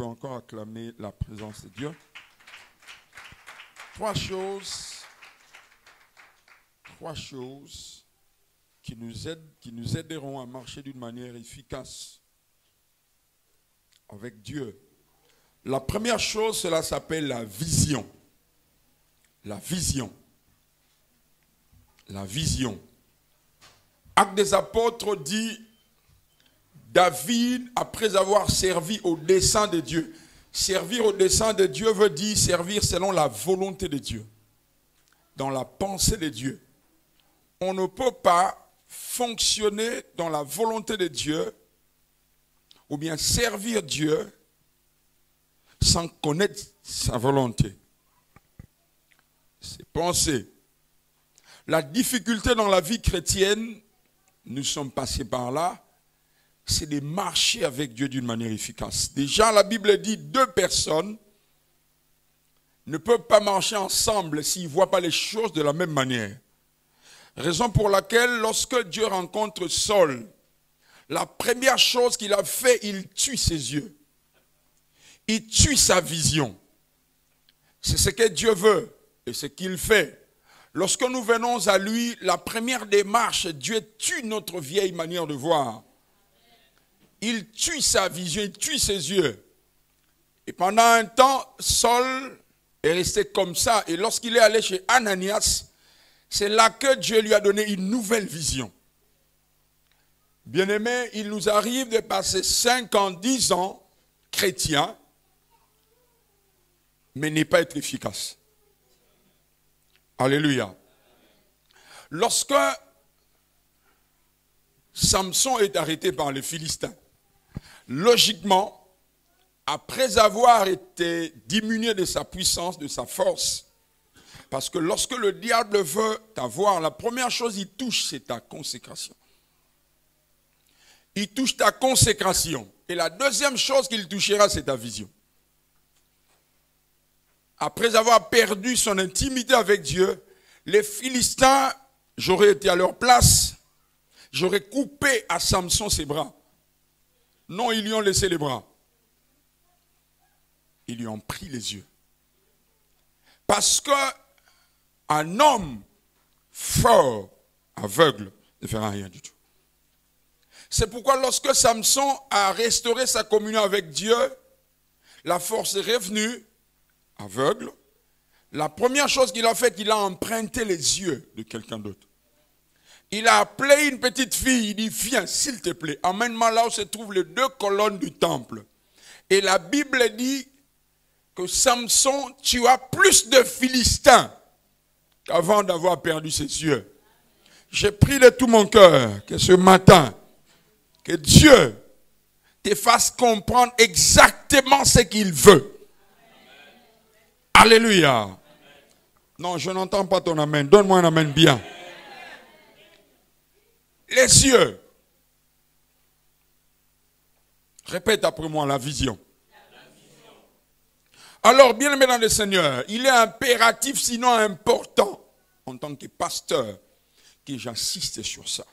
peut encore acclamer la présence de Dieu. Trois choses qui nous aideront à marcher d'une manière efficace avec Dieu. La première chose, cela s'appelle la vision. La vision. La vision. Actes des Apôtres dit, David, après avoir servi au dessein de Dieu. Servir au dessein de Dieu veut dire servir selon la volonté de Dieu. Dans la pensée de Dieu. On ne peut pas fonctionner dans la volonté de Dieu ou bien servir Dieu sans connaître sa volonté. C'est penser. La difficulté dans la vie chrétienne, nous sommes passés par là, c'est de marcher avec Dieu d'une manière efficace. Déjà, la Bible dit 2 personnes ne peuvent pas marcher ensemble s'ils ne voient pas les choses de la même manière. Raison pour laquelle, lorsque Dieu rencontre Saul, la première chose qu'il a fait, il tue ses yeux. Il tue sa vision. C'est ce que Dieu veut et ce qu'il fait. Lorsque nous venons à lui, la première démarche, Dieu tue notre vieille manière de voir. Il tue sa vision, il tue ses yeux. Et pendant un temps, Saul est resté comme ça. Et lorsqu'il est allé chez Ananias, c'est là que Dieu lui a donné une nouvelle vision. Bien-aimés, il nous arrive de passer 5 ans, 10 ans chrétiens, mais ne pas être efficace. Alléluia. Lorsque Samson est arrêté par les Philistins, logiquement, après avoir été diminué de sa puissance, de sa force, parce que lorsque le diable veut t'avoir, la première chose qu'il touche, c'est ta consécration. Il touche ta consécration. Et la deuxième chose qu'il touchera, c'est ta vision. Après avoir perdu son intimité avec Dieu, les Philistins, j'aurais été à leur place, j'aurais coupé à Samson ses bras. Non, ils lui ont laissé les bras. Ils lui ont pris les yeux. Parce qu'un homme fort, aveugle, ne fera rien du tout. C'est pourquoi lorsque Samson a restauré sa communion avec Dieu, la force est revenue, aveugle. La première chose qu'il a faite, il a emprunté les yeux de quelqu'un d'autre. Il a appelé une petite fille, il dit, viens, s'il te plaît, emmène-moi là où se trouvent les 2 colonnes du temple. Et la Bible dit que Samson tua plus de Philistins qu'avant d'avoir perdu ses yeux. J'ai prié de tout mon cœur que ce matin, que Dieu te fasse comprendre exactement ce qu'il veut. Alléluia. Non, je n'entends pas ton amen. Donne-moi un amen bien. Les yeux. Répète après moi la vision. Alors, bien aimé dans le Seigneur, il est impératif, sinon important, en tant que pasteur, que j'insiste sur ça.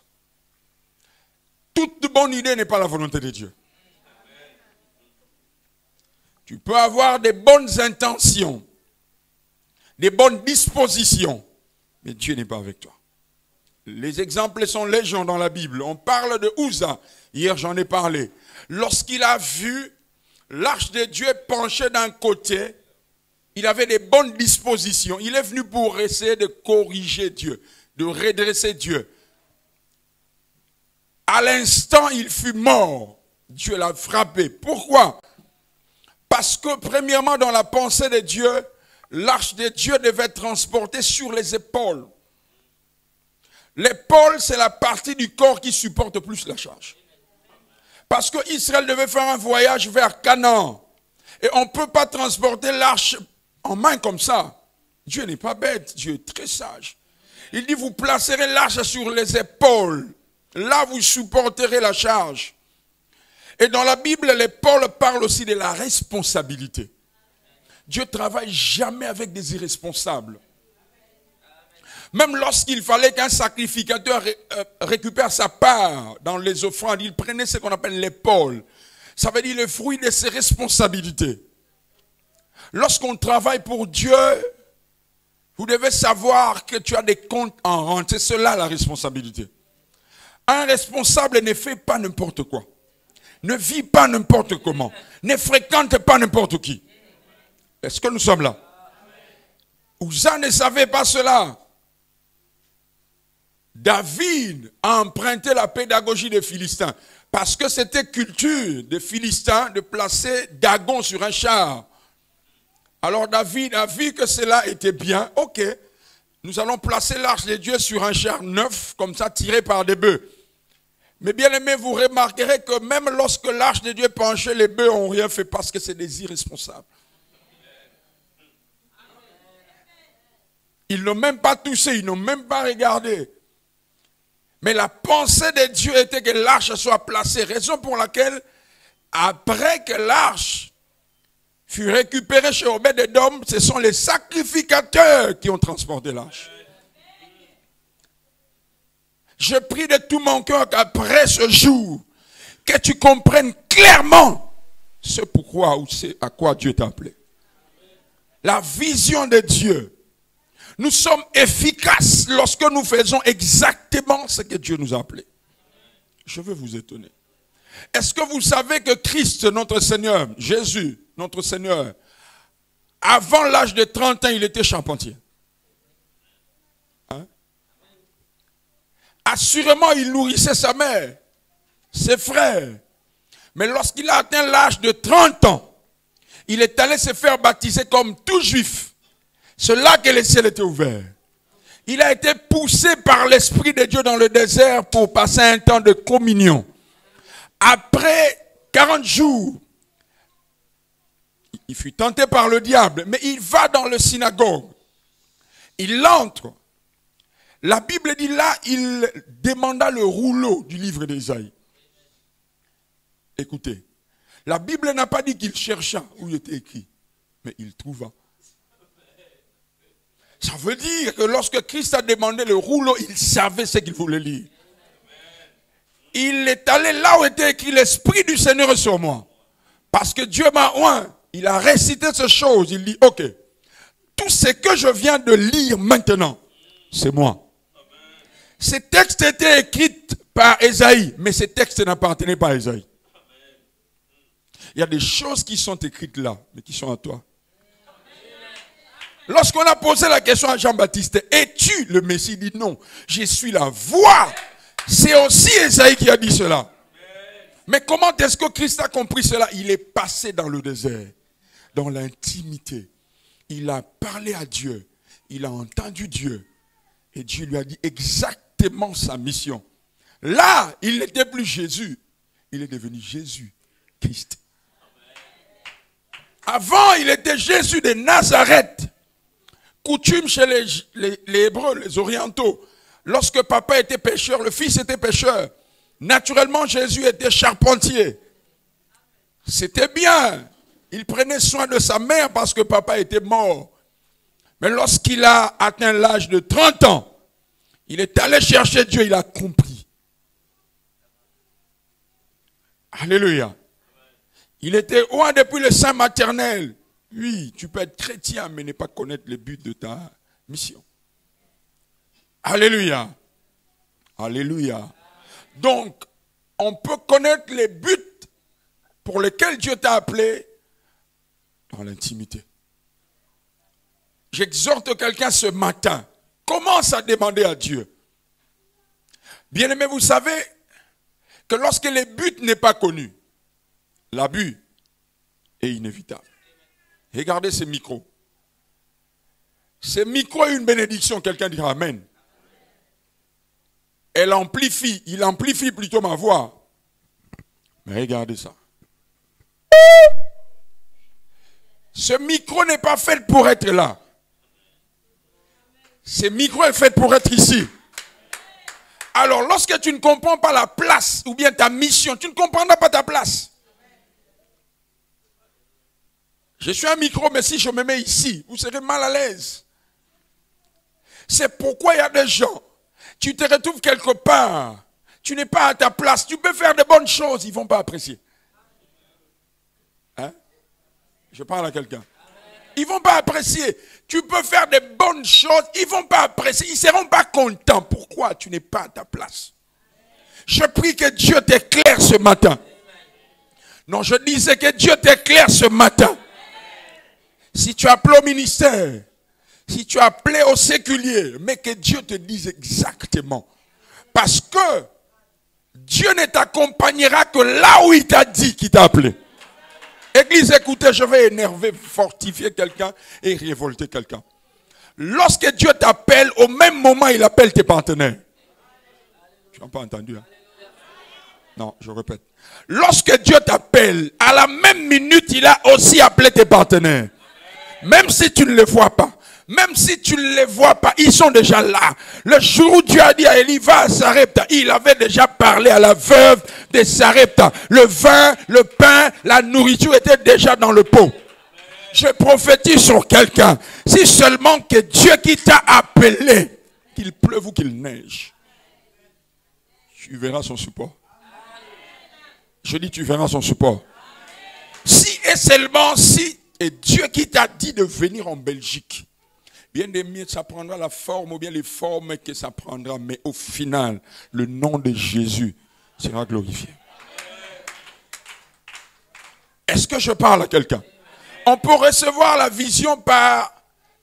Toute bonne idée n'est pas la volonté de Dieu. Tu peux avoir des bonnes intentions, des bonnes dispositions, mais Dieu n'est pas avec toi. Les exemples sont légion dans la Bible. On parle de Uza, hier j'en ai parlé. Lorsqu'il a vu l'arche de Dieu penchée d'un côté, il avait des bonnes dispositions. Il est venu pour essayer de corriger Dieu, de redresser Dieu. À l'instant, il fut mort. Dieu l'a frappé. Pourquoi? Parce que premièrement, dans la pensée de Dieu, l'arche de Dieu devait être transportée sur les épaules. L'épaule, c'est la partie du corps qui supporte plus la charge. Parce que Israël devait faire un voyage vers Canaan. Et on ne peut pas transporter l'arche en main comme ça. Dieu n'est pas bête, Dieu est très sage. Il dit, vous placerez l'arche sur les épaules. Là, vous supporterez la charge. Et dans la Bible, l'épaule parle aussi de la responsabilité. Dieu ne travaille jamais avec des irresponsables. Même lorsqu'il fallait qu'un sacrificateur récupère sa part dans les offrandes, il prenait ce qu'on appelle l'épaule. Ça veut dire le fruit de ses responsabilités. Lorsqu'on travaille pour Dieu, vous devez savoir que tu as des comptes en rente. C'est cela la responsabilité. Un responsable ne fait pas n'importe quoi. Ne vit pas n'importe comment. Ne fréquente pas n'importe qui. Est-ce que nous sommes là? Uza ne savait pas cela. David a emprunté la pédagogie des Philistins. Parce que c'était culture des Philistins de placer Dagon sur un char. Alors David a vu que cela était bien. Ok, nous allons placer l'arche de Dieu sur un char neuf, comme ça tiré par des bœufs. Mais bien aimé, vous remarquerez que même lorsque l'arche de Dieu penchait, les bœufs n'ont rien fait parce que c'est des irresponsables. Ils n'ont même pas touché, ils n'ont même pas regardé. Mais la pensée de Dieu était que l'arche soit placée. Raison pour laquelle, après que l'arche fut récupérée chez Obed-Edom, ce sont les sacrificateurs qui ont transporté l'arche. Je prie de tout mon cœur qu'après ce jour, que tu comprennes clairement ce pourquoi ou c'est à quoi Dieu t'a appelé. La vision de Dieu. Nous sommes efficaces lorsque nous faisons exactement ce que Dieu nous a appelé. Je veux vous étonner. Est-ce que vous savez que Christ, notre Seigneur, Jésus, notre Seigneur, avant l'âge de 30 ans, il était charpentier? Hein? Assurément, il nourrissait sa mère, ses frères. Mais lorsqu'il a atteint l'âge de 30 ans, il est allé se faire baptiser comme tout juif. C'est là que le ciel était ouvert. Il a été poussé par l'Esprit de Dieu dans le désert pour passer un temps de communion. Après 40 jours, il fut tenté par le diable, mais il va dans le synagogue. Il entre. La Bible dit là, il demanda le rouleau du livre d'Ésaïe. Écoutez, la Bible n'a pas dit qu'il chercha où il était écrit, mais il trouva. Ça veut dire que lorsque Christ a demandé le rouleau, il savait ce qu'il voulait lire. Il est allé là où était écrit l'Esprit du Seigneur est sur moi. Parce que Dieu m'a oint. Il a récité ces choses. Il dit, ok, tout ce que je viens de lire maintenant, c'est moi. Ces textes étaient écrits par Ésaïe, mais ces textes n'appartenaient pas à Ésaïe. Il y a des choses qui sont écrites là, mais qui sont à toi. Lorsqu'on a posé la question à Jean-Baptiste, es-tu le Messie? Il dit non, je suis la voix. C'est aussi Ésaïe qui a dit cela. Mais comment est-ce que Christ a compris cela? Il est passé dans le désert, dans l'intimité. Il a parlé à Dieu, il a entendu Dieu. Et Dieu lui a dit exactement sa mission. Là, il n'était plus Jésus, il est devenu Jésus-Christ. Avant, il était Jésus de Nazareth. Coutume chez les Hébreux, les Orientaux. Lorsque papa était pécheur, le fils était pécheur. Naturellement, Jésus était charpentier. C'était bien. Il prenait soin de sa mère parce que papa était mort. Mais lorsqu'il a atteint l'âge de 30 ans, il est allé chercher Dieu, il a compris. Alléluia. Il était loin depuis le sein maternel. Oui, tu peux être chrétien, mais ne pas connaître le but de ta mission. Alléluia. Alléluia. Donc, on peut connaître les buts pour lesquels Dieu t'a appelé dans l'intimité. J'exhorte quelqu'un ce matin. Commence à demander à Dieu. Bien-aimé, vous savez que lorsque le but n'est pas connu, l'abus est inévitable. Regardez ces micros. Ces micros est une bénédiction. Quelqu'un dira Amen. Il amplifie plutôt ma voix. Mais regardez ça. Ce micro n'est pas fait pour être là. Ce micro est fait pour être ici. Alors, lorsque tu ne comprends pas la place ou bien ta mission, tu ne comprendras pas ta place. Je suis un micro, mais si je me mets ici, vous serez mal à l'aise. C'est pourquoi il y a des gens, tu te retrouves quelque part, tu n'es pas à ta place, tu peux faire de bonnes choses, ils ne vont pas apprécier. Je parle à quelqu'un. Ils ne vont pas apprécier. Tu peux faire des bonnes choses, ils ne vont pas apprécier. Ils ne seront pas contents. Pourquoi tu n'es pas à ta place? Je prie que Dieu t'éclaire ce matin. Non, je disais que Dieu t'éclaire ce matin. Si tu as appelé au ministère, si tu as appelé au séculier, mais que Dieu te dise exactement. Parce que Dieu ne t'accompagnera que là où il t'a dit qu'il t'a appelé. Église, écoutez, je vais énerver, fortifier quelqu'un et révolter quelqu'un. Lorsque Dieu t'appelle, au même moment, il appelle tes partenaires. Tu n'as pas entendu, hein? Non, je répète. Lorsque Dieu t'appelle, à la même minute, il a aussi appelé tes partenaires. Même si tu ne les vois pas. Même si tu ne les vois pas, ils sont déjà là. Le jour où Dieu a dit à Élie, va à Sarepta, il avait déjà parlé à la veuve de Sarepta. Le vin, le pain, la nourriture étaient déjà dans le pot. Je prophétise sur quelqu'un. Si seulement que Dieu qui t'a appelé, qu'il pleuve ou qu'il neige, tu verras son support. Je dis, tu verras son support. Si et seulement si, et Dieu qui t'a dit de venir en Belgique, bien aimé, ça prendra la forme ou bien les formes que ça prendra, mais au final, le nom de Jésus sera glorifié. Est-ce que je parle à quelqu'un? On peut recevoir la vision par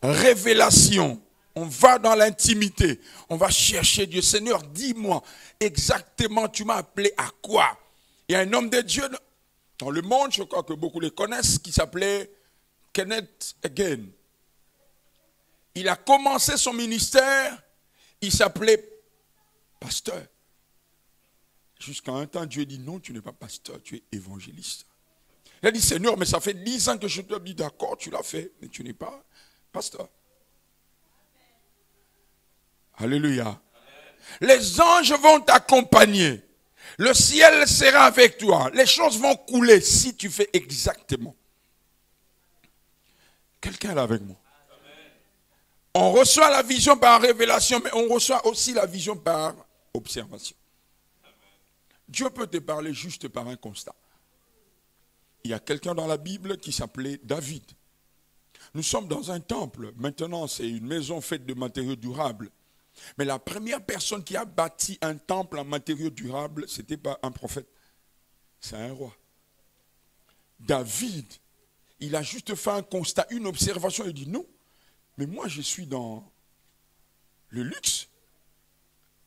révélation. On va dans l'intimité. On va chercher Dieu. Seigneur, dis-moi exactement, tu m'as appelé à quoi? Il y a un homme de Dieu dans le monde, je crois que beaucoup le connaissent, qui s'appelait Kenneth Hagin. Il a commencé son ministère, il s'appelait pasteur. Jusqu'à un temps, Dieu dit non, tu n'es pas pasteur, tu es évangéliste. Il a dit, Seigneur, mais ça fait 10 ans que je te dis, d'accord, tu l'as fait, mais tu n'es pas pasteur. Alléluia. Les anges vont t'accompagner. Le ciel sera avec toi. Les choses vont couler si tu fais exactement. Quelqu'un est là avec moi. On reçoit la vision par révélation, mais on reçoit aussi la vision par observation. Dieu peut te parler juste par un constat. Il y a quelqu'un dans la Bible qui s'appelait David. Nous sommes dans un temple. Maintenant, c'est une maison faite de matériaux durables. Mais la première personne qui a bâti un temple en matériaux durables, ce n'était pas un prophète. C'est un roi. David, il a juste fait un constat, une observation. Il dit non, mais moi je suis dans le luxe.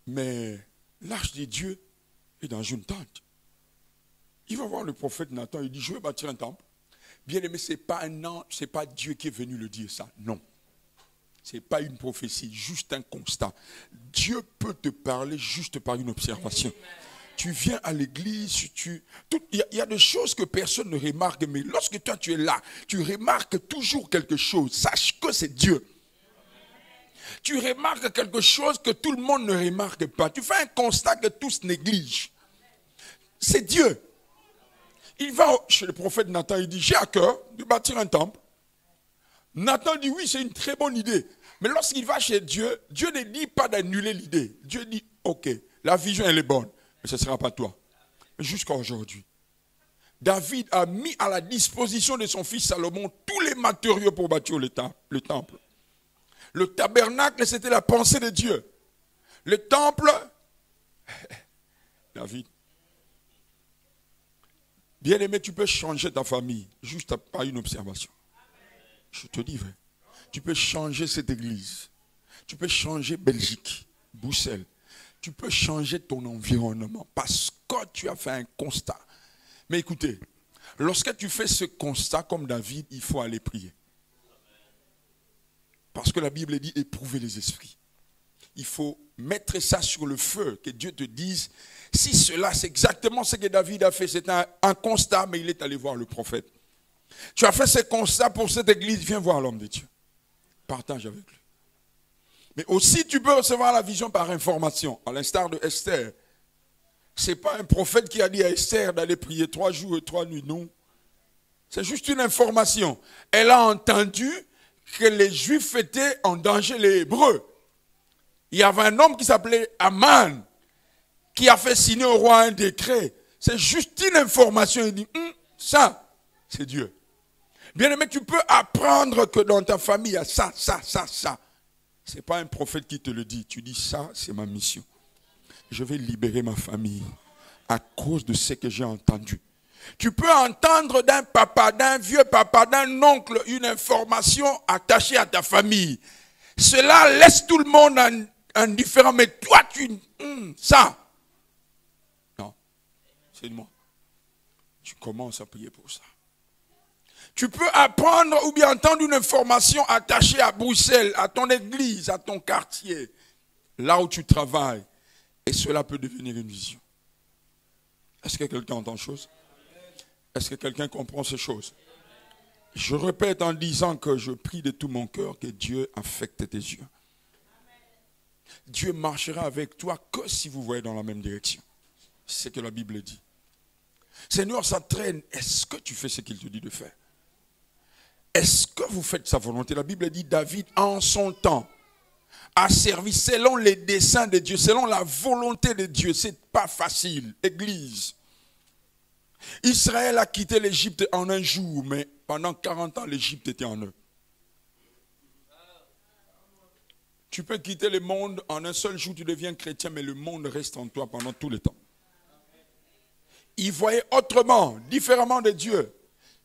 Mais l'arche de Dieu est dans une tente. Il va voir le prophète Nathan, il dit je vais bâtir un temple. Bien aimé, ce n'est pas un ange, ce n'est pas Dieu qui est venu le dire ça. Non. Ce n'est pas une prophétie, juste un constat. Dieu peut te parler juste par une observation. Tu viens à l'église, il y a des choses que personne ne remarque, mais lorsque toi tu es là, tu remarques toujours quelque chose. Sache que c'est Dieu. Tu remarques quelque chose que tout le monde ne remarque pas. Tu fais un constat que tous négligent. C'est Dieu. Il va chez le prophète Nathan, il dit, j'ai à cœur de bâtir un temple. Nathan dit, oui, c'est une très bonne idée. Mais lorsqu'il va chez Dieu, Dieu ne dit pas d'annuler l'idée. Dieu dit, ok, la vision elle est bonne, mais ce ne sera pas toi. Jusqu'à aujourd'hui, David a mis à la disposition de son fils Salomon tous les matériaux pour bâtir le temple. Le tabernacle, c'était la pensée de Dieu. Le temple, David. Bien aimé, tu peux changer ta famille juste par une observation. Je te dis vrai. Tu peux changer cette église. Tu peux changer Belgique, Bruxelles. Tu peux changer ton environnement parce que tu as fait un constat. Mais écoutez, lorsque tu fais ce constat comme David, il faut aller prier. Parce que la Bible dit éprouver les esprits. Il faut mettre ça sur le feu, que Dieu te dise, si cela c'est exactement ce que David a fait, c'est un constat, mais il est allé voir le prophète. Tu as fait ce constat pour cette église, viens voir l'homme de Dieu. Partage avec lui. Mais aussi tu peux recevoir la vision par information, à l'instar de Esther. Ce n'est pas un prophète qui a dit à Esther d'aller prier 3 jours et 3 nuits, non. C'est juste une information. Elle a entendu que les Juifs étaient en danger, les Hébreux. Il y avait un homme qui s'appelait Aman, qui a fait signer au roi un décret. C'est juste une information. Il dit, ça, c'est Dieu. Bien aimé, tu peux apprendre que dans ta famille, il y a ça, ça, ça, ça. Ce n'est pas un prophète qui te le dit. Tu dis ça, c'est ma mission. Je vais libérer ma famille à cause de ce que j'ai entendu. Tu peux entendre d'un papa, d'un vieux papa, d'un oncle, une information attachée à ta famille. Cela laisse tout le monde indifférent. Mais toi, ça. Non, c'est de moi. Tu commences à prier pour ça. Tu peux apprendre ou bien entendre une information attachée à Bruxelles, à ton église, à ton quartier, là où tu travailles. Et cela peut devenir une vision. Est-ce que quelqu'un entend chose? Est-ce que quelqu'un comprend ces choses? Je répète en disant que je prie de tout mon cœur que Dieu affecte tes yeux. Dieu marchera avec toi que si vous voyez dans la même direction. C'est ce que la Bible dit. Seigneur, ça traîne. Est-ce que tu fais ce qu'il te dit de faire? Est-ce que vous faites sa volonté? La Bible dit David, en son temps, a servi selon les desseins de Dieu, selon la volonté de Dieu. C'est pas facile. Église. Israël a quitté l'Égypte en un jour, mais pendant 40 ans, l'Égypte était en eux. Tu peux quitter le monde en un seul jour, tu deviens chrétien, mais le monde reste en toi pendant tout le temps. Ils voyaient autrement, différemment de Dieu.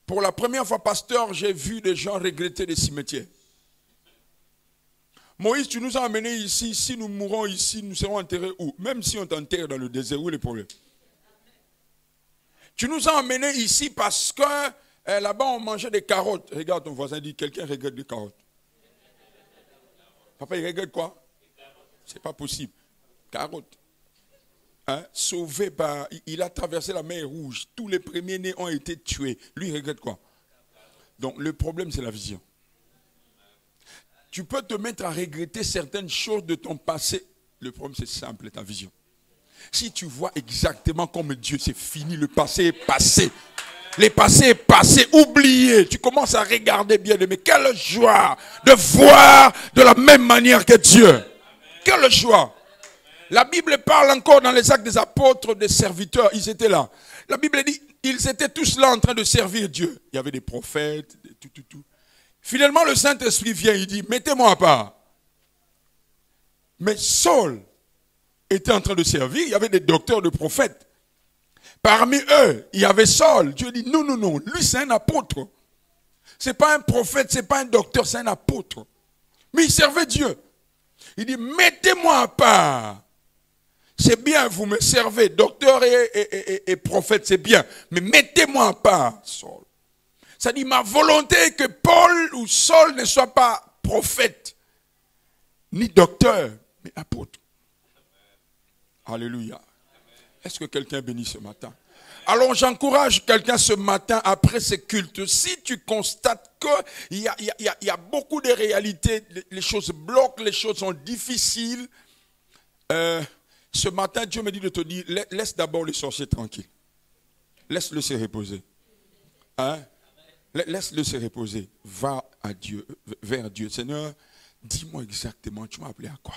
Pour la première fois, pasteur, j'ai vu des gens regretter les cimetières. Moïse, tu nous as amenés ici. Si nous mourons ici, nous serons enterrés où? Même si on t'enterre dans le désert, où est le problème? Tu nous as amenés ici parce que là-bas, on mangeait des carottes. Regarde ton voisin, dit, quelqu'un regrette des carottes. Papa, il regrette quoi? C'est pas possible. Carottes. Hein? Sauvé par... Il a traversé la mer Rouge. Tous les premiers-nés ont été tués. Lui, il regrette quoi? Donc, le problème, c'est la vision. Tu peux te mettre à regretter certaines choses de ton passé. Le problème, c'est simple, ta vision. Si tu vois exactement comme Dieu, c'est fini, le passé est passé. Le passé est passé, oublié. Tu commences à regarder bien, mais quelle joie de voir de la même manière que Dieu. Quelle joie. La Bible parle encore dans les actes des apôtres, des serviteurs, ils étaient là. La Bible dit, ils étaient tous là en train de servir Dieu. Il y avait des prophètes, tout. Finalement, le Saint-Esprit vient, il dit, mettez-moi à part. Mais Saul était en train de servir, il y avait des docteurs, de prophètes. Parmi eux, il y avait Saul. Dieu dit, non, lui c'est un apôtre. Ce n'est pas un prophète, ce n'est pas un docteur, c'est un apôtre. Mais il servait Dieu. Il dit, mettez-moi à part. C'est bien, vous me servez, docteur et prophète, c'est bien. Mais mettez-moi à part, Saul. Ça dit, ma volonté est que Paul ou Saul ne soit pas prophète, ni docteur, mais apôtre. Alléluia. Est-ce que quelqu'un est béni ce matin? Alors j'encourage quelqu'un ce matin après ce culte. Si tu constates qu'il y a beaucoup de réalités, les choses bloquent, les choses sont difficiles. Ce matin, Dieu me dit de te dire, laisse d'abord le sorcier tranquille. Laisse-le se reposer. Hein? Laisse-le se reposer. Va à Dieu, vers Dieu. Seigneur, dis-moi exactement, tu m'as appelé à quoi?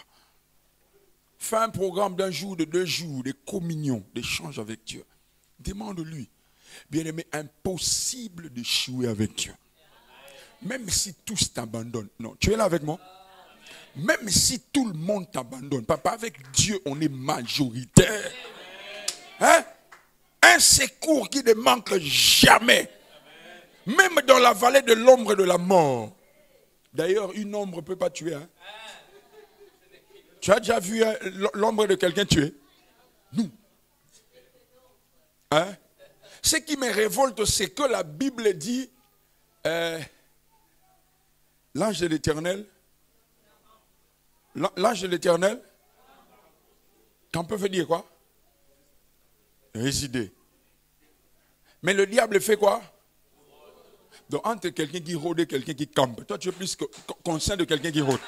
Fais un programme d'un jour, de 2 jours, de communion, d'échange avec Dieu. Demande-lui. Bien-aimé, impossible d'échouer avec Dieu. Même si tous t'abandonnent. Non, tu es là avec moi? Même si tout le monde t'abandonne. Papa, avec Dieu, on est majoritaire. Hein? Un secours qui ne manque jamais. Même dans la vallée de l'ombre de la mort. D'ailleurs, une ombre ne peut pas tuer. Hein? Tu as déjà vu l'ombre de quelqu'un tuer? Nous. Hein? Ce qui me révolte, c'est que la Bible dit l'ange de l'Éternel. L'ange de l'Éternel, qu'on peut dire quoi? Résider. Mais le diable fait quoi? Donc entre quelqu'un qui rôde et quelqu'un qui campe, toi tu es plus conscient de quelqu'un qui rôde.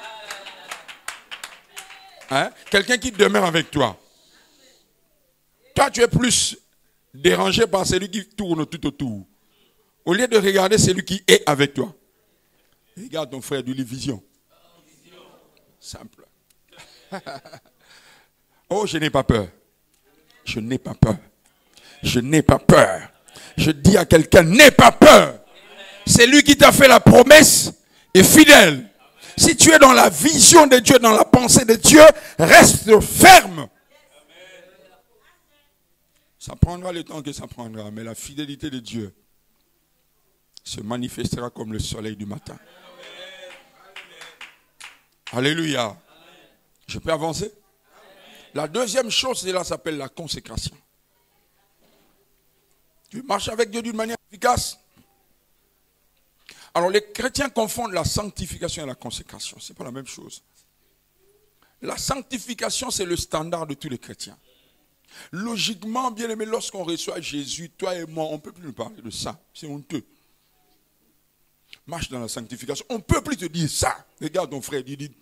Hein? Quelqu'un qui demeure avec toi. Toi tu es plus dérangé par celui qui tourne tout autour. Au lieu de regarder celui qui est avec toi. Regarde ton frère du livre Vision. Simple. Oh, je n'ai pas peur. Je n'ai pas peur. Je n'ai pas peur. Je dis à quelqu'un, n'aie pas peur. C'est lui qui t'a fait la promesse est fidèle. Si tu es dans la vision de Dieu, dans la pensée de Dieu, reste ferme. Ça prendra le temps que ça prendra, mais la fidélité de Dieu se manifestera comme le soleil du matin. Alléluia. Je peux avancer? La deuxième chose, cela s'appelle la consécration. Tu marches avec Dieu d'une manière efficace. Alors les chrétiens confondent la sanctification et la consécration. Ce n'est pas la même chose. La sanctification, c'est le standard de tous les chrétiens. Logiquement, bien aimé, lorsqu'on reçoit Jésus, toi et moi, on ne peut plus nous parler de ça. C'est honteux. Marche dans la sanctification. On ne peut plus te dire ça. Regarde ton frère, il dit.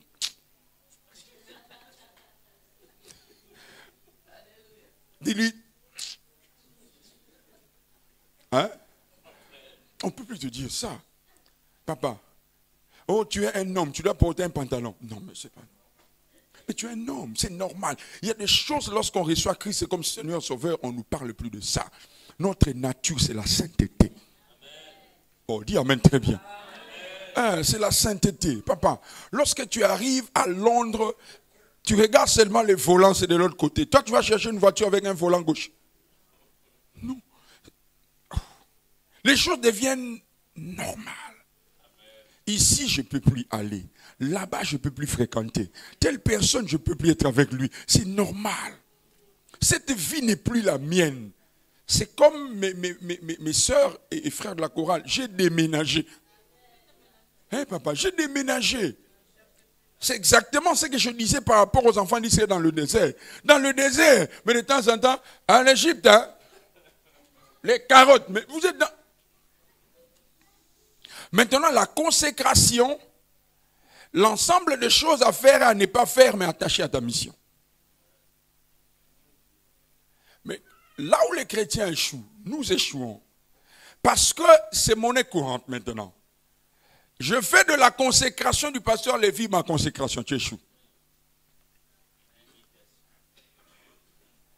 Dis-lui. Hein? On ne peut plus te dire ça. Papa, oh, tu es un homme, tu dois porter un pantalon. Non, mais c'est pas. Mais tu es un homme, c'est normal. Il y a des choses, lorsqu'on reçoit Christ, c'est comme Seigneur Sauveur, on ne nous parle plus de ça. Notre nature, c'est la sainteté. Oh, dis amen très bien. C'est la sainteté. Papa, lorsque tu arrives à Londres, tu regardes seulement les volants, c'est de l'autre côté. Toi, tu vas chercher une voiture avec un volant gauche. Non. Les choses deviennent normales. Ici, je ne peux plus aller. Là-bas, je ne peux plus fréquenter. Telle personne, je ne peux plus être avec lui. C'est normal. Cette vie n'est plus la mienne. C'est comme mes soeurs et frères de la chorale. J'ai déménagé. Hein, papa, j'ai déménagé. C'est exactement ce que je disais par rapport aux enfants d'Israël dans le désert. Dans le désert, mais de temps en temps, en Égypte, hein, les carottes. Mais vous êtes dans... Maintenant, la consécration, l'ensemble des choses à faire et à ne pas faire, mais attaché à ta mission. Mais là où les chrétiens échouent, nous échouons. Parce que c'est monnaie courante maintenant. Je fais de la consécration du pasteur Lévy ma consécration, tu échoues.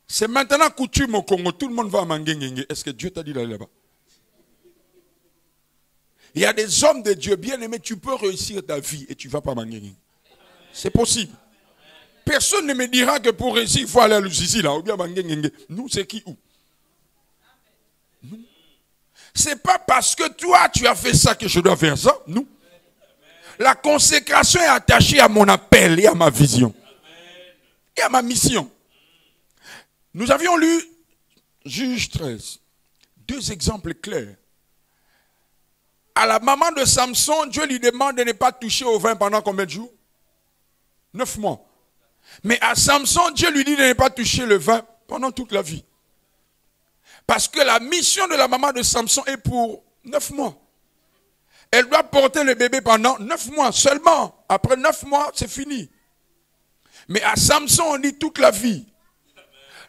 C'est maintenant coutume au Congo, tout le monde va à Manguengenge. Est-ce que Dieu t'a dit d'aller là-bas? Il y a des hommes de Dieu bien aimés, tu peux réussir ta vie et tu ne vas pas Manguengenge. C'est possible. Personne ne me dira que pour réussir, il faut aller à Lusisi là, ou bien Manguengenge. Nous, c'est qui où? Nous. C'est pas parce que toi, tu as fait ça que je dois faire ça. Nous. La consécration est attachée à mon appel et à ma vision. Et à ma mission. Nous avions lu Juge 13. Deux exemples clairs. À la maman de Samson, Dieu lui demande de ne pas toucher au vin pendant combien de jours? 9 mois. Mais à Samson, Dieu lui dit de ne pas toucher le vin pendant toute la vie. Parce que la mission de la maman de Samson est pour 9 mois. Elle doit porter le bébé pendant 9 mois seulement. Après 9 mois, c'est fini. Mais à Samson, on dit toute la vie.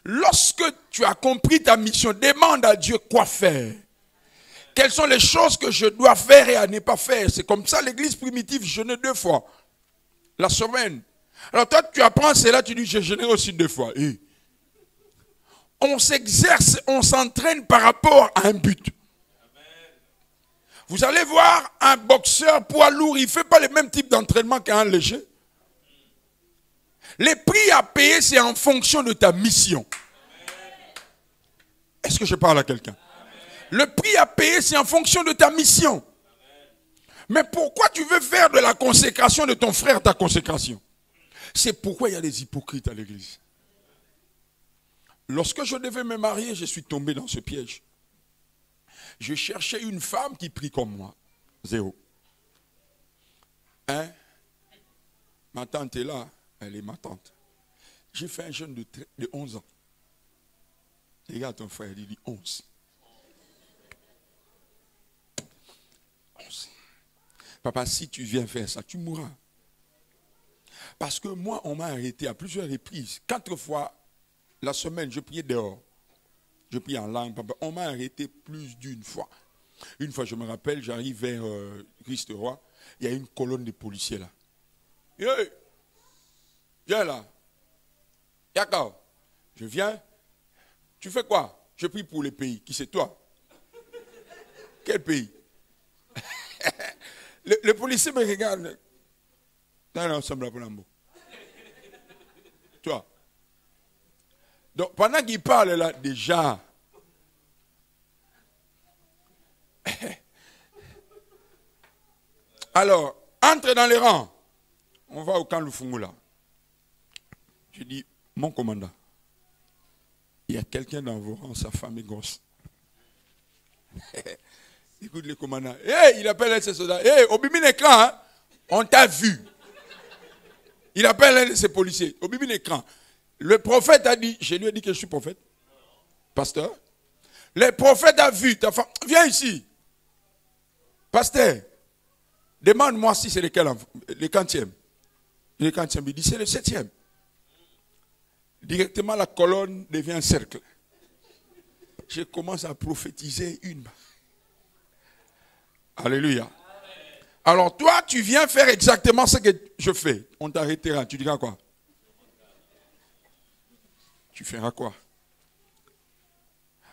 Lorsque tu as compris ta mission, demande à Dieu quoi faire. Quelles sont les choses que je dois faire et à ne pas faire. C'est comme ça l'église primitive jeûnait 2 fois la semaine. Alors toi, tu apprends cela, tu dis, je jeûnerai aussi 2 fois. Et on s'exerce, on s'entraîne par rapport à un but. Vous allez voir un boxeur poids lourd, il ne fait pas le même type d'entraînement qu'un léger. Les prix à payer, c'est en fonction de ta mission. Est-ce que je parle à quelqu'un? Le prix à payer, c'est en fonction de ta mission. Mais pourquoi tu veux faire de la consécration de ton frère ta consécration? C'est pourquoi il y a des hypocrites à l'église. Lorsque je devais me marier, je suis tombé dans ce piège. Je cherchais une femme qui prie comme moi. 0. Hein? Ma tante est là. Elle est ma tante. J'ai fait un jeûne de 11 ans. Regarde ton frère, il dit 11. 11. Papa, si tu viens faire ça, tu mourras. Parce que moi, on m'a arrêté à plusieurs reprises. 4 fois la semaine, je priais dehors. Je prie en langue, papa. On m'a arrêté plus d'une fois. Une fois, je me rappelle, j'arrive vers Christ-Roi. Il y a une colonne de policiers là. Hey, viens là. D'accord. Je viens. Tu fais quoi? Je prie pour les pays. Qui c'est toi? Quel pays? Le policier me regarde. Dans l'ensemble, tu vois. Donc, pendant qu'il parle là, déjà, alors, entre dans les rangs. On va au camp Lufungula. Je dis, mon commandant, il y a quelqu'un dans vos rangs, sa femme est grosse. Écoute le commandant. Hey, il appelle ses soldats. Hey, au bibi l'écran, hein, on t'a vu. Il appelle un de ses policiers. Au bibi l'écran. Le prophète a dit, je lui ai dit que je suis prophète. Pasteur. Le prophète a vu ta femme. Viens ici. Pasteur. Demande-moi si c'est le quantième. Le quantième. Il dit, c'est le 7e. Directement, la colonne devient un cercle. Je commence à prophétiser une. Alléluia. Alors toi, tu viens faire exactement ce que je fais. On t'arrêtera. Tu diras quoi? Tu feras quoi?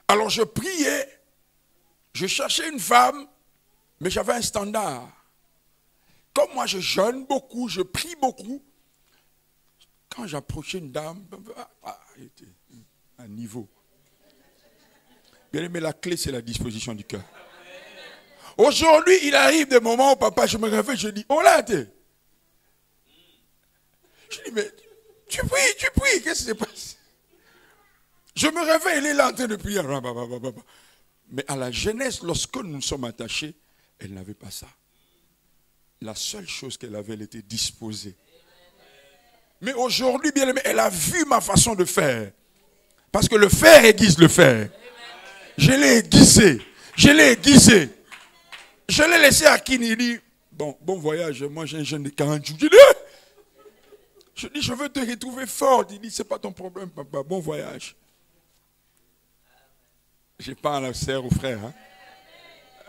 Alors je priais. Je cherchais une femme, mais j'avais un standard. Comme moi, je jeûne beaucoup, je prie beaucoup. Quand j'approchais une dame, elle était à un niveau. Bien aimé, la clé, c'est la disposition du cœur. Aujourd'hui, il arrive des moments où, papa, je me réveille, je dis, oh là, t'es. Je dis, mais tu pries, qu'est-ce qui se passe? Je me réveille, il est là en train de prier. Mais à la jeunesse, lorsque nous sommes attachés, elle n'avait pas ça. La seule chose qu'elle avait, elle était disposée. Mais aujourd'hui, bien aimé, elle a vu ma façon de faire. Parce que le fer aiguise le fer. Je l'ai aiguisé. Je l'ai aiguisé. Je l'ai laissé à Kini. Il dit, bon voyage. Moi, j'ai un jeune de 40 jours. Je dis, je veux te retrouver forte. Il dit, c'est pas ton problème, papa. Bon voyage. Je parle à la sœur ou frère.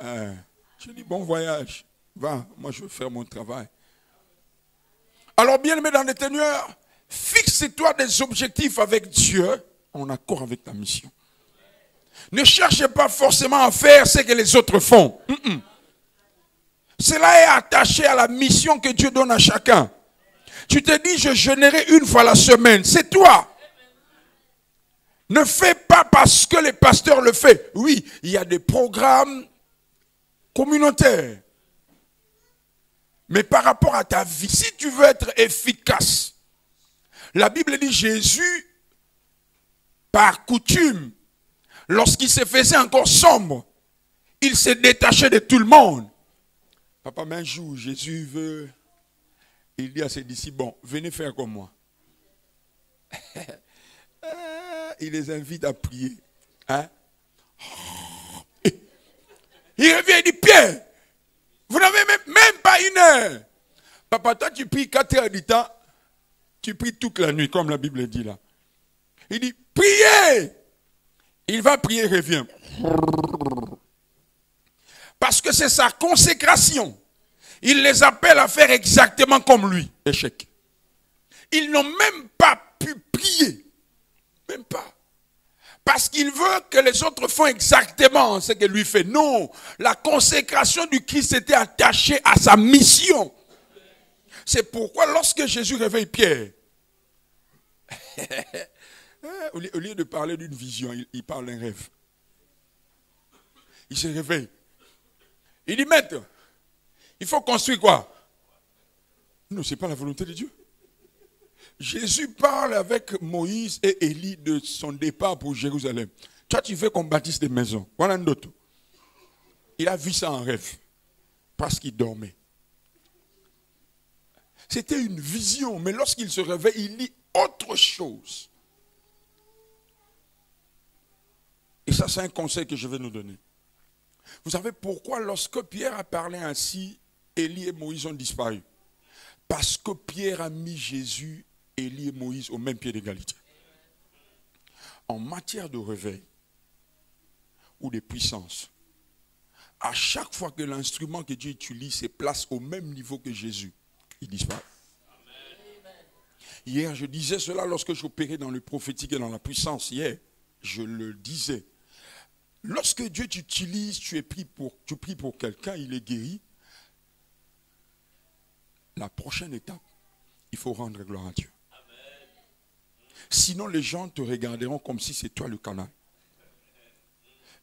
Hein? Je dis, bon voyage. Va, moi, je veux faire mon travail. Alors, bien aimé dans les ténures, fixe-toi des objectifs avec Dieu en accord avec ta mission. Ne cherche pas forcément à faire ce que les autres font. Cela est attaché à la mission que Dieu donne à chacun. Tu te dis, je jeûnerai une fois la semaine. C'est toi. Ne fais pas parce que les pasteurs le font. Oui, il y a des programmes communautaires. Mais par rapport à ta vie, si tu veux être efficace, la Bible dit Jésus, par coutume, lorsqu'il se faisait encore sombre, il s'est détaché de tout le monde. Papa, mais un jour, Jésus veut, il dit à ses disciples, bon, venez faire comme moi. Il les invite à prier. Hein? Il revient et dit, Pierre, vous n'avez même pas une heure. Papa, toi, tu pries 4 heures du temps. Tu pries toute la nuit, comme la Bible dit là. Il dit, priez. Il va prier, revient. Parce que c'est sa consécration. Il les appelle à faire exactement comme lui. Échec. Ils n'ont même pas pu prier. Même pas. Parce qu'il veut que les autres font exactement ce que lui fait. Non, la consécration du Christ était attachée à sa mission. C'est pourquoi lorsque Jésus réveille Pierre, au lieu de parler d'une vision, il parle d'un rêve. Il se réveille. Il dit, maître, il faut construire quoi? Non, ce n'est pas la volonté de Dieu. Jésus parle avec Moïse et Élie de son départ pour Jérusalem. Toi, tu veux qu'on bâtisse des maisons. Voilà un autre. Il a vu ça en rêve. Parce qu'il dormait. C'était une vision. Mais lorsqu'il se réveille, il lit autre chose. Et ça, c'est un conseil que je vais nous donner. Vous savez pourquoi lorsque Pierre a parlé ainsi, Élie et Moïse ont disparu? Parce que Pierre a mis Jésus, Élie et Moïse au même pied d'égalité. En matière de réveil ou de puissance, à chaque fois que l'instrument que Dieu utilise se place au même niveau que Jésus, il disparaît. Hier, je disais cela lorsque j'opérais dans le prophétique et dans la puissance. Hier, je le disais. Lorsque Dieu t'utilise, tu pries pour quelqu'un, il est guéri. la prochaine étape, il faut rendre gloire à Dieu. Sinon, les gens te regarderont comme si c'est toi le canal.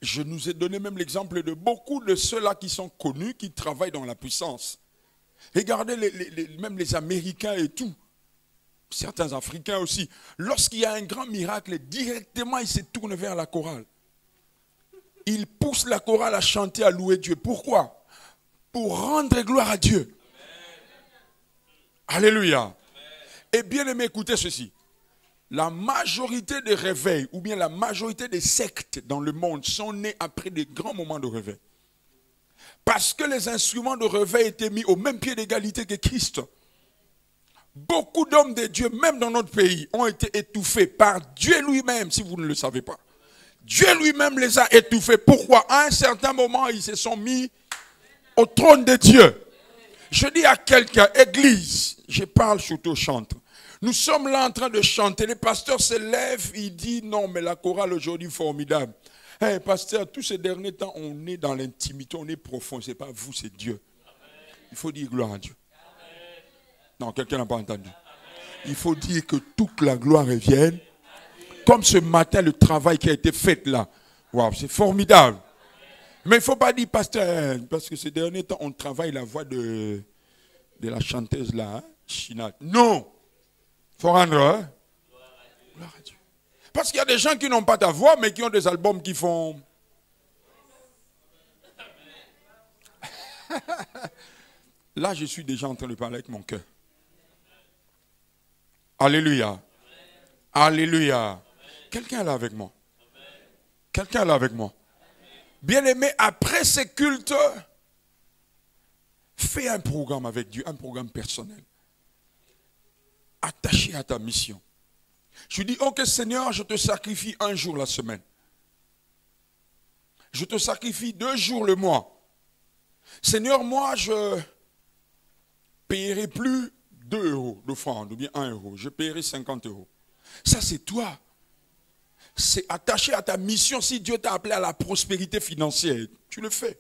Je nous ai donné même l'exemple de beaucoup de ceux-là qui sont connus, qui travaillent dans la puissance. Regardez même les Américains et tout. Certains Africains aussi. Lorsqu'il y a un grand miracle, directement ils se tournent vers la chorale. Ils poussent la chorale à chanter, à louer Dieu. Pourquoi? Pour rendre gloire à Dieu. Amen. Alléluia. Amen. Et bien aimé, écoutez ceci. La majorité des réveils, ou bien la majorité des sectes dans le monde sont nés après des grands moments de réveil. Parce que les instruments de réveil étaient mis au même pied d'égalité que Christ. Beaucoup d'hommes de Dieu, même dans notre pays, ont été étouffés par Dieu lui-même, si vous ne le savez pas. Dieu lui-même les a étouffés. Pourquoi? À un certain moment, ils se sont mis au trône de Dieu. Je dis à quelqu'un, église, je parle surtout au chantre. Nous sommes là en train de chanter. Les pasteurs se lèvent, ils disent non, mais la chorale aujourd'hui formidable. Hey, pasteur, tous ces derniers temps, on est dans l'intimité, on est profond. Ce n'est pas vous, c'est Dieu. Il faut dire gloire à Dieu. Non, quelqu'un n'a pas entendu. Il faut dire que toute la gloire revienne. Comme ce matin, le travail qui a été fait là. Waouh, c'est formidable. Mais il ne faut pas dire, pasteur, parce que ces derniers temps, on travaille la voix de la chanteuse là, hein, Chinat. Non. Il faut rendre gloire à Dieu. Parce qu'il y a des gens qui n'ont pas ta voix, mais qui ont des albums qui font... Là, je suis déjà en train de parler avec mon cœur. Alléluia. Alléluia. Quelqu'un est là avec moi. Quelqu'un est là avec moi. Bien-aimé, après ces cultes, fais un programme avec Dieu, un programme personnel. Attaché à ta mission. Je dis, ok Seigneur, je te sacrifie un jour la semaine. Je te sacrifie 2 jours le mois. Seigneur, moi, je paierai plus 2 € d'offrande, ou bien 1 €. Je paierai 50 €. Ça, c'est toi. C'est attaché à ta mission. Si Dieu t'a appelé à la prospérité financière, tu le fais.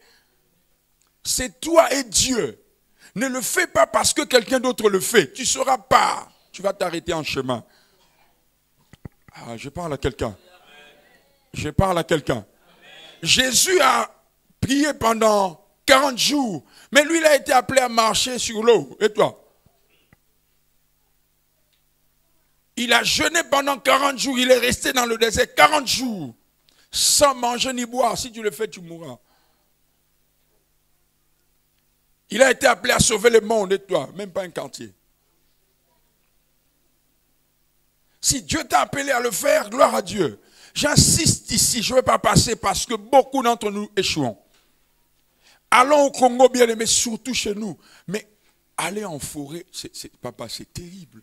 C'est toi et Dieu. Ne le fais pas parce que quelqu'un d'autre le fait. Tu ne sauras pas. Tu vas t'arrêter en chemin. Ah, je parle à quelqu'un. Je parle à quelqu'un. Jésus a prié pendant 40 jours. Mais lui, il a été appelé à marcher sur l'eau. Et toi? Il a jeûné pendant 40 jours. Il est resté dans le désert 40 jours. Sans manger ni boire. Si tu le fais, tu mourras. Il a été appelé à sauver le monde. Et toi? Même pas un quartier. Si Dieu t'a appelé à le faire, gloire à Dieu. J'insiste ici, je ne vais pas passer parce que beaucoup d'entre nous échouons. Allons au Congo, bien aimé, surtout chez nous. Mais aller en forêt, papa, c'est terrible.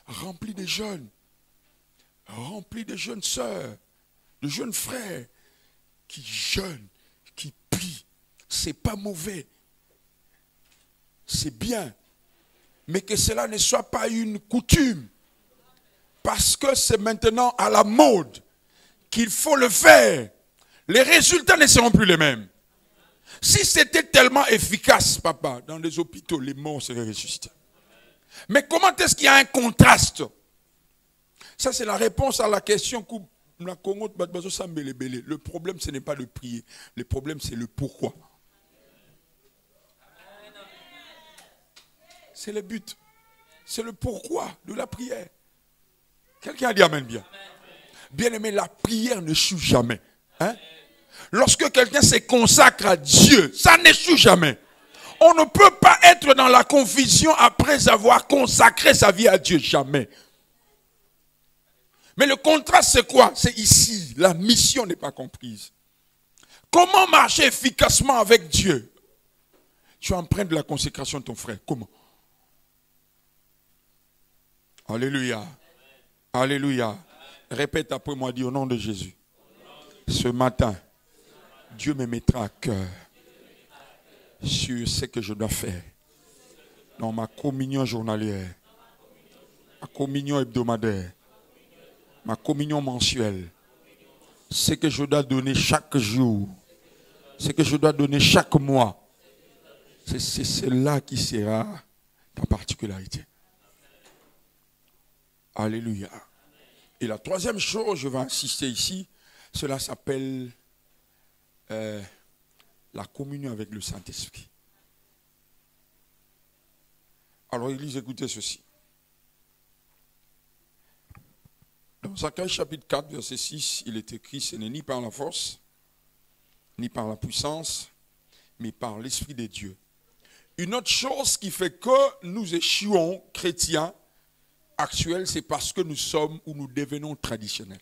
Rempli de jeunes sœurs, de jeunes frères qui jeûnent, qui prient. C'est pas mauvais. C'est bien. Mais que cela ne soit pas une coutume. Parce que c'est maintenant à la mode qu'il faut le faire. Les résultats ne seront plus les mêmes. Si c'était tellement efficace, papa, dans les hôpitaux, les morts seraient ressuscités. Mais comment est-ce qu'il y a un contraste? Ça, c'est la réponse à la question que le problème, ce n'est pas de prier. Le problème, c'est le pourquoi. C'est le but. C'est le pourquoi de la prière. Quelqu'un a dit amen bien. Bien aimé, la prière n'échoue jamais. Hein? Lorsque quelqu'un se consacre à Dieu, ça n'échoue jamais. On ne peut pas être dans la confusion après avoir consacré sa vie à Dieu. Jamais. Mais le contraste, c'est quoi? C'est ici. La mission n'est pas comprise. Comment marcher efficacement avec Dieu? Tu empruntes de la consécration de ton frère. Comment? Alléluia. Alléluia. Répète après moi, dis au nom de Jésus. Ce matin, Dieu me mettra à cœur sur ce que je dois faire dans ma communion journalière, ma communion hebdomadaire, ma communion mensuelle, ce que je dois donner chaque jour, ce que je dois donner chaque mois. C'est cela qui sera ta particularité. Alléluia. Et la troisième chose, je vais insister ici, cela s'appelle la communion avec le Saint-Esprit. Alors, Église, écoutez ceci. Dans Zacharie chapitre 4, verset 6, il est écrit, ce n'est ni par la force, ni par la puissance, mais par l'Esprit de Dieu. Une autre chose qui fait que nous échouons, chrétiens actuels, c'est parce que nous sommes ou nous devenons traditionnels.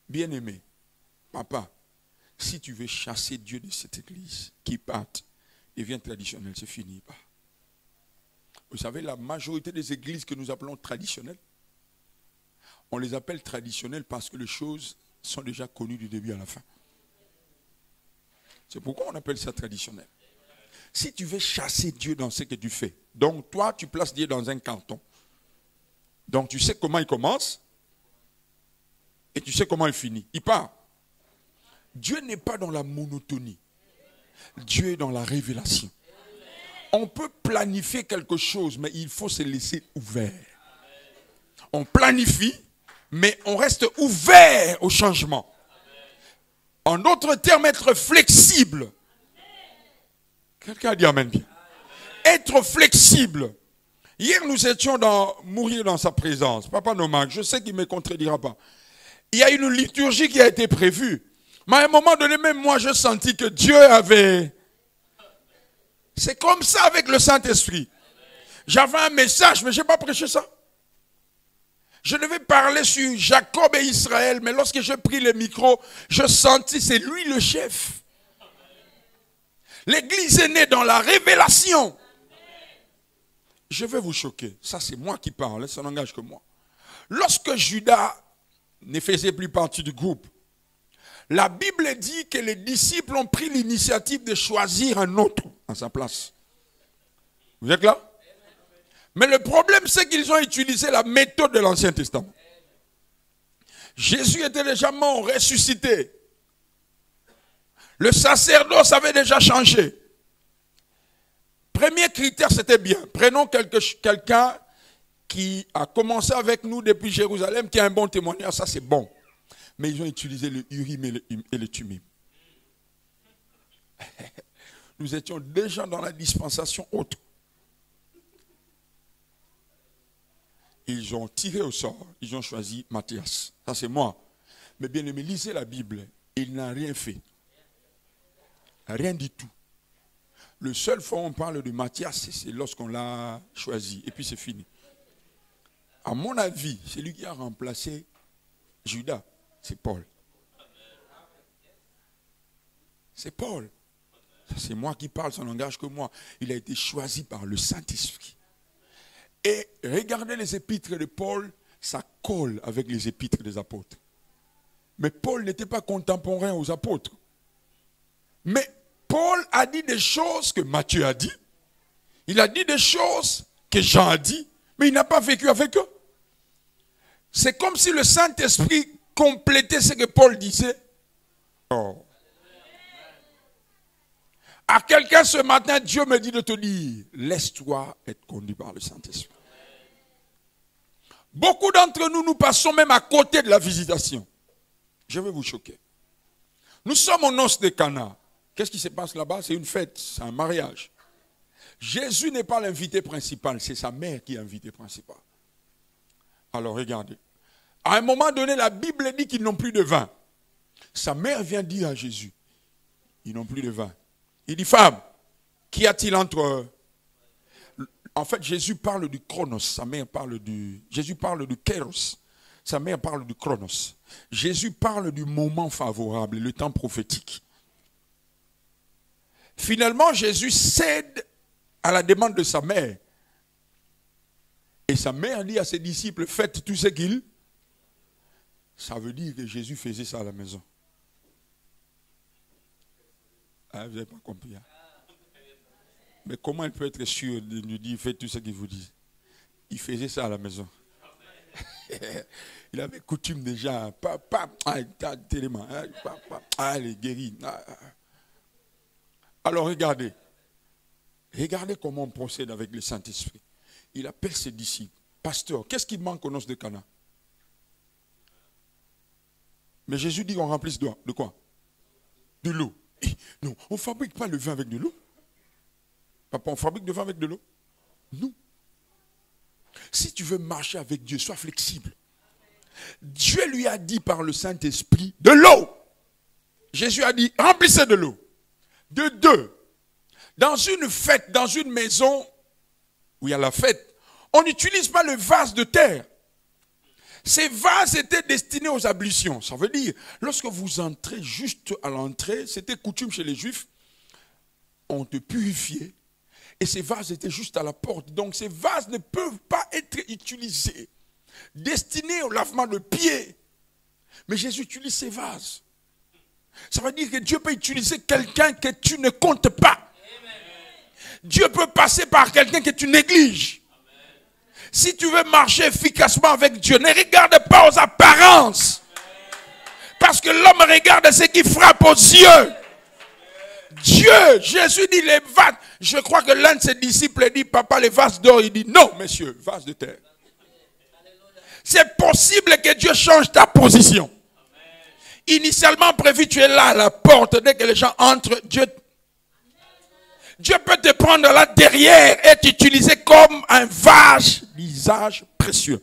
Bien-aimé, papa, si tu veux chasser Dieu de cette église, qui parte, devient traditionnel, c'est fini. Vous savez, la majorité des églises que nous appelons traditionnelles, on les appelle traditionnelles parce que les choses sont déjà connues du début à la fin. C'est pourquoi on appelle ça traditionnel. Si tu veux chasser Dieu dans ce que tu fais, donc toi, tu places Dieu dans un carton. Donc tu sais comment il commence et tu sais comment il finit. Il part. Dieu n'est pas dans la monotonie. Dieu est dans la révélation. On peut planifier quelque chose, mais il faut se laisser ouvert. On planifie, mais on reste ouvert au changement. En d'autres termes, être flexible. Quelqu'un a dit amen bien. Être flexible. Hier, nous étions mourir dans sa présence. Papa Nomag, je sais qu'il ne me contredira pas. Il y a une liturgie qui a été prévue. Mais à un moment donné, même moi, je sentis que Dieu avait... C'est comme ça avec le Saint-Esprit. J'avais un message, mais je n'ai pas prêché ça. Je devais parler sur Jacob et Israël, mais lorsque j'ai pris le micro, je sentis c'est lui le chef. L'église est née dans la révélation. Je vais vous choquer. Ça, c'est moi qui parle, ça n'engage que moi. Lorsque Judas ne faisait plus partie du groupe, la Bible dit que les disciples ont pris l'initiative de choisir un autre à sa place. Vous êtes là? Mais le problème, c'est qu'ils ont utilisé la méthode de l'Ancien Testament. Jésus était déjà mort, ressuscité. Le sacerdoce avait déjà changé. Premier critère, c'était bien. Prenons quelqu'un qui a commencé avec nous depuis Jérusalem, qui a un bon témoignage, ça c'est bon. Mais ils ont utilisé le Urim et le Thummim. Nous étions déjà dans la dispensation haute. Ils ont tiré au sort, ils ont choisi Matthias. Ça c'est moi. Mais bien aimé, lisez la Bible. Il n'a rien fait. Rien du tout. Le seul fois où on parle de Matthias, c'est lorsqu'on l'a choisi. Et puis c'est fini. À mon avis, c'est lui qui a remplacé Judas. C'est Paul. C'est Paul. C'est moi qui parle, ça n'engage que moi. Il a été choisi par le Saint-Esprit. Et regardez les épîtres de Paul, ça colle avec les épîtres des apôtres. Mais Paul n'était pas contemporain aux apôtres. Mais Paul a dit des choses que Matthieu a dit. Il a dit des choses que Jean a dit, mais il n'a pas vécu avec eux. C'est comme si le Saint-Esprit complétait ce que Paul disait. Oh. À quelqu'un ce matin, Dieu me dit de te dire, laisse-toi être conduit par le Saint-Esprit. Beaucoup d'entre nous, nous passons même à côté de la visitation. Je vais vous choquer. Nous sommes aux noces de Cana. Qu'est-ce qui se passe là-bas? C'est une fête, c'est un mariage. Jésus n'est pas l'invité principal, c'est sa mère qui est l'invité principal. Alors regardez. À un moment donné, la Bible dit qu'ils n'ont plus de vin. Sa mère vient dire à Jésus, ils n'ont plus de vin. Il dit, femme, qu'y a-t-il entre... En fait, Jésus parle du chronos, sa mère parle du... Jésus parle du kéros, sa mère parle du chronos. Jésus parle du moment favorable, le temps prophétique. Finalement, Jésus cède à la demande de sa mère. Et sa mère dit à ses disciples, faites tout ce qu'il... Ça veut dire que Jésus faisait ça à la maison. Ah, vous n'avez pas compris. Hein? Mais comment il peut être sûr de nous dire, faites tout ce qu'il vous dit? Il faisait ça à la maison. Il avait coutume déjà. Il est guéri. Alors regardez. Regardez comment on procède avec le Saint-Esprit. Il appelle ses disciples. Pasteur, qu'est-ce qui manque aux noces de Cana? Mais Jésus dit qu'on remplisse de quoi? De l'eau. Non, on ne fabrique pas le vin avec de l'eau. Papa, on fabrique le vin avec de l'eau? Non. Si tu veux marcher avec Dieu, sois flexible. Dieu lui a dit par le Saint-Esprit de l'eau. Jésus a dit, remplissez de l'eau. De deux. Dans une fête, dans une maison où il y a la fête, on n'utilise pas le vase de terre. Ces vases étaient destinés aux ablutions. Ça veut dire, lorsque vous entrez juste à l'entrée, c'était coutume chez les Juifs, on te purifiait. Et ces vases étaient juste à la porte. Donc ces vases ne peuvent pas être utilisés, destinés au lavement de pieds. Mais Jésus utilise ces vases. Ça veut dire que Dieu peut utiliser quelqu'un que tu ne comptes pas. Dieu peut passer par quelqu'un que tu négliges. Si tu veux marcher efficacement avec Dieu, ne regarde pas aux apparences. Parce que l'homme regarde ce qui frappe aux yeux. Dieu, Jésus dit les vases. Je crois que l'un de ses disciples dit, papa, les vases d'or. Il dit, non, monsieur, vases de terre. C'est possible que Dieu change ta position. Initialement prévu, tu es là à la porte. Dès que les gens entrent, Dieu peut te prendre là derrière et t'utiliser comme un vase d'usage précieux.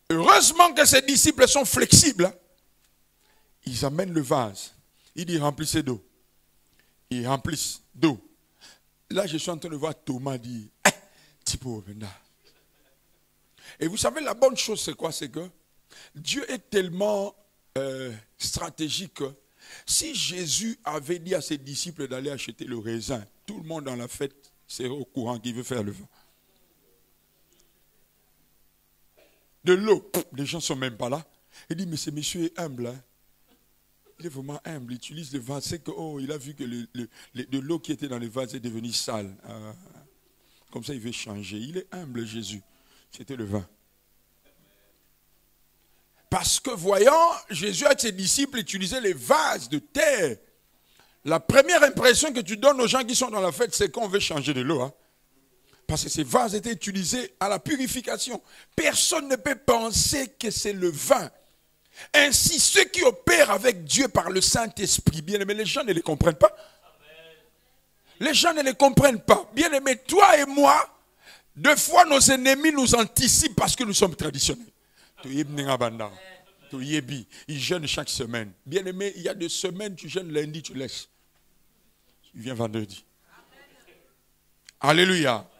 Heureusement que ces disciples sont flexibles. Ils amènent le vase. Il dit remplissez d'eau. Ils remplissent d'eau. Là, je suis en train de voir Thomas dire, Tipo, et vous savez, la bonne chose, c'est quoi? C'est que Dieu est tellement stratégique. Si Jésus avait dit à ses disciples d'aller acheter le raisin, tout le monde dans la fête serait au courant qu'il veut faire le vin. De l'eau, les gens ne sont même pas là. Il dit, mais ce monsieur est humble. Hein? Il est vraiment humble. Il utilise le vase. C'est que, il a vu que de l'eau qui était dans le vase est devenue sale. Comme ça, il veut changer. Il est humble, Jésus. C'était le vin. Parce que voyant Jésus avec ses disciples utiliser les vases de terre, la première impression que tu donnes aux gens qui sont dans la fête, c'est qu'on veut changer de l'eau. Hein? Parce que ces vases étaient utilisés à la purification. Personne ne peut penser que c'est le vin. Ainsi, ceux qui opèrent avec Dieu par le Saint-Esprit, bien aimés, les gens ne les comprennent pas. Les gens ne les comprennent pas. Bien aimés, toi et moi, deux fois nos ennemis nous anticipent parce que nous sommes traditionnels. Ils jeûnent chaque semaine. Bien aimé, il y a des semaines, tu jeûnes lundi, tu laisses. Tu viens vendredi. Alléluia.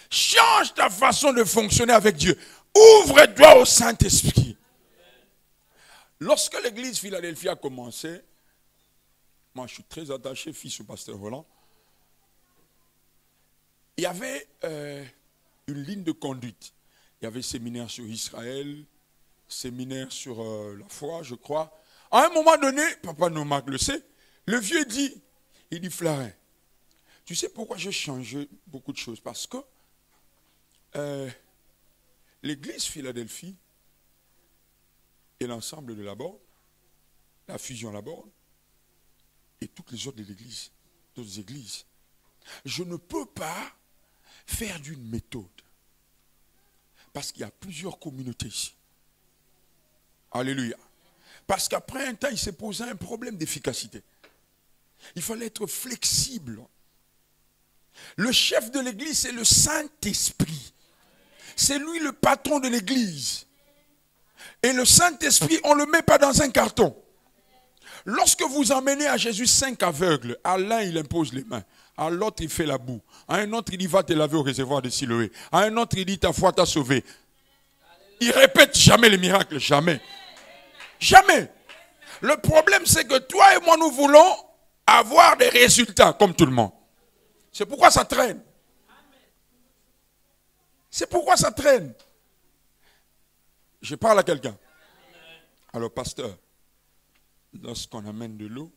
Change ta façon de fonctionner avec Dieu. Ouvre-toi au Saint-Esprit. Lorsque l'église Philadelphie a commencé, moi je suis très attaché, fils au pasteur Roland, il y avait une ligne de conduite. Il y avait séminaire sur Israël, séminaire sur la foi, je crois. À un moment donné, papa Nomarc le sait, le vieux dit, il dit, Flarin, tu sais pourquoi j'ai changé beaucoup de choses? Parce que l'église Philadelphie et l'ensemble de la borne, la fusion à la borne, et toutes les autres de l'église, d'autres églises, je ne peux pas faire d'une méthode. Parce qu'il y a plusieurs communautés ici. Alléluia. Parce qu'après un temps, il s'est posé un problème d'efficacité. Il fallait être flexible. Le chef de l'église, c'est le Saint-Esprit. C'est lui le patron de l'église. Et le Saint-Esprit, on ne le met pas dans un carton. Lorsque vous emmenez à Jésus 5 aveugles, à l'un il impose les mains, à l'autre il fait la boue, à un autre il dit va te laver au réservoir de Siloé, à un autre il dit ta foi t'a sauvé. Il répète jamais les miracles, jamais. Jamais. Le problème c'est que toi et moi nous voulons avoir des résultats comme tout le monde. C'est pourquoi ça traîne. C'est pourquoi ça traîne. Je parle à quelqu'un. Alors pasteur, lorsqu'on amène de l'eau,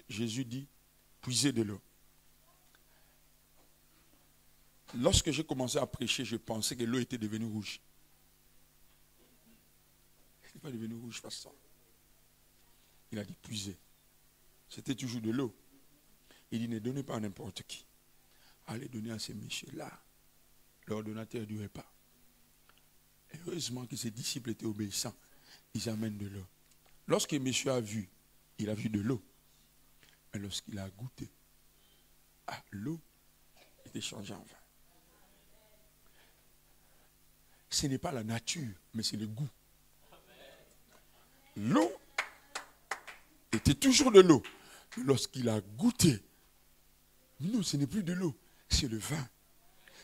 Jésus dit, puisez de l'eau. Lorsque j'ai commencé à prêcher, je pensais que l'eau était devenue rouge. Elle n'est pas devenue rouge, pasteur. Il a dit, puisez. C'était toujours de l'eau. Il dit, ne donnez pas à n'importe qui. Allez donner à ces messieurs-là l'ordonnateur du repas. Et heureusement que ses disciples étaient obéissants. Ils amènent de l'eau. Lorsque monsieur a vu, il a vu de l'eau. Mais lorsqu'il a goûté, l'eau était changée en vin. Ce n'est pas la nature, mais c'est le goût. L'eau était toujours de l'eau. Lorsqu'il a goûté, non, ce n'est plus de l'eau, c'est le vin.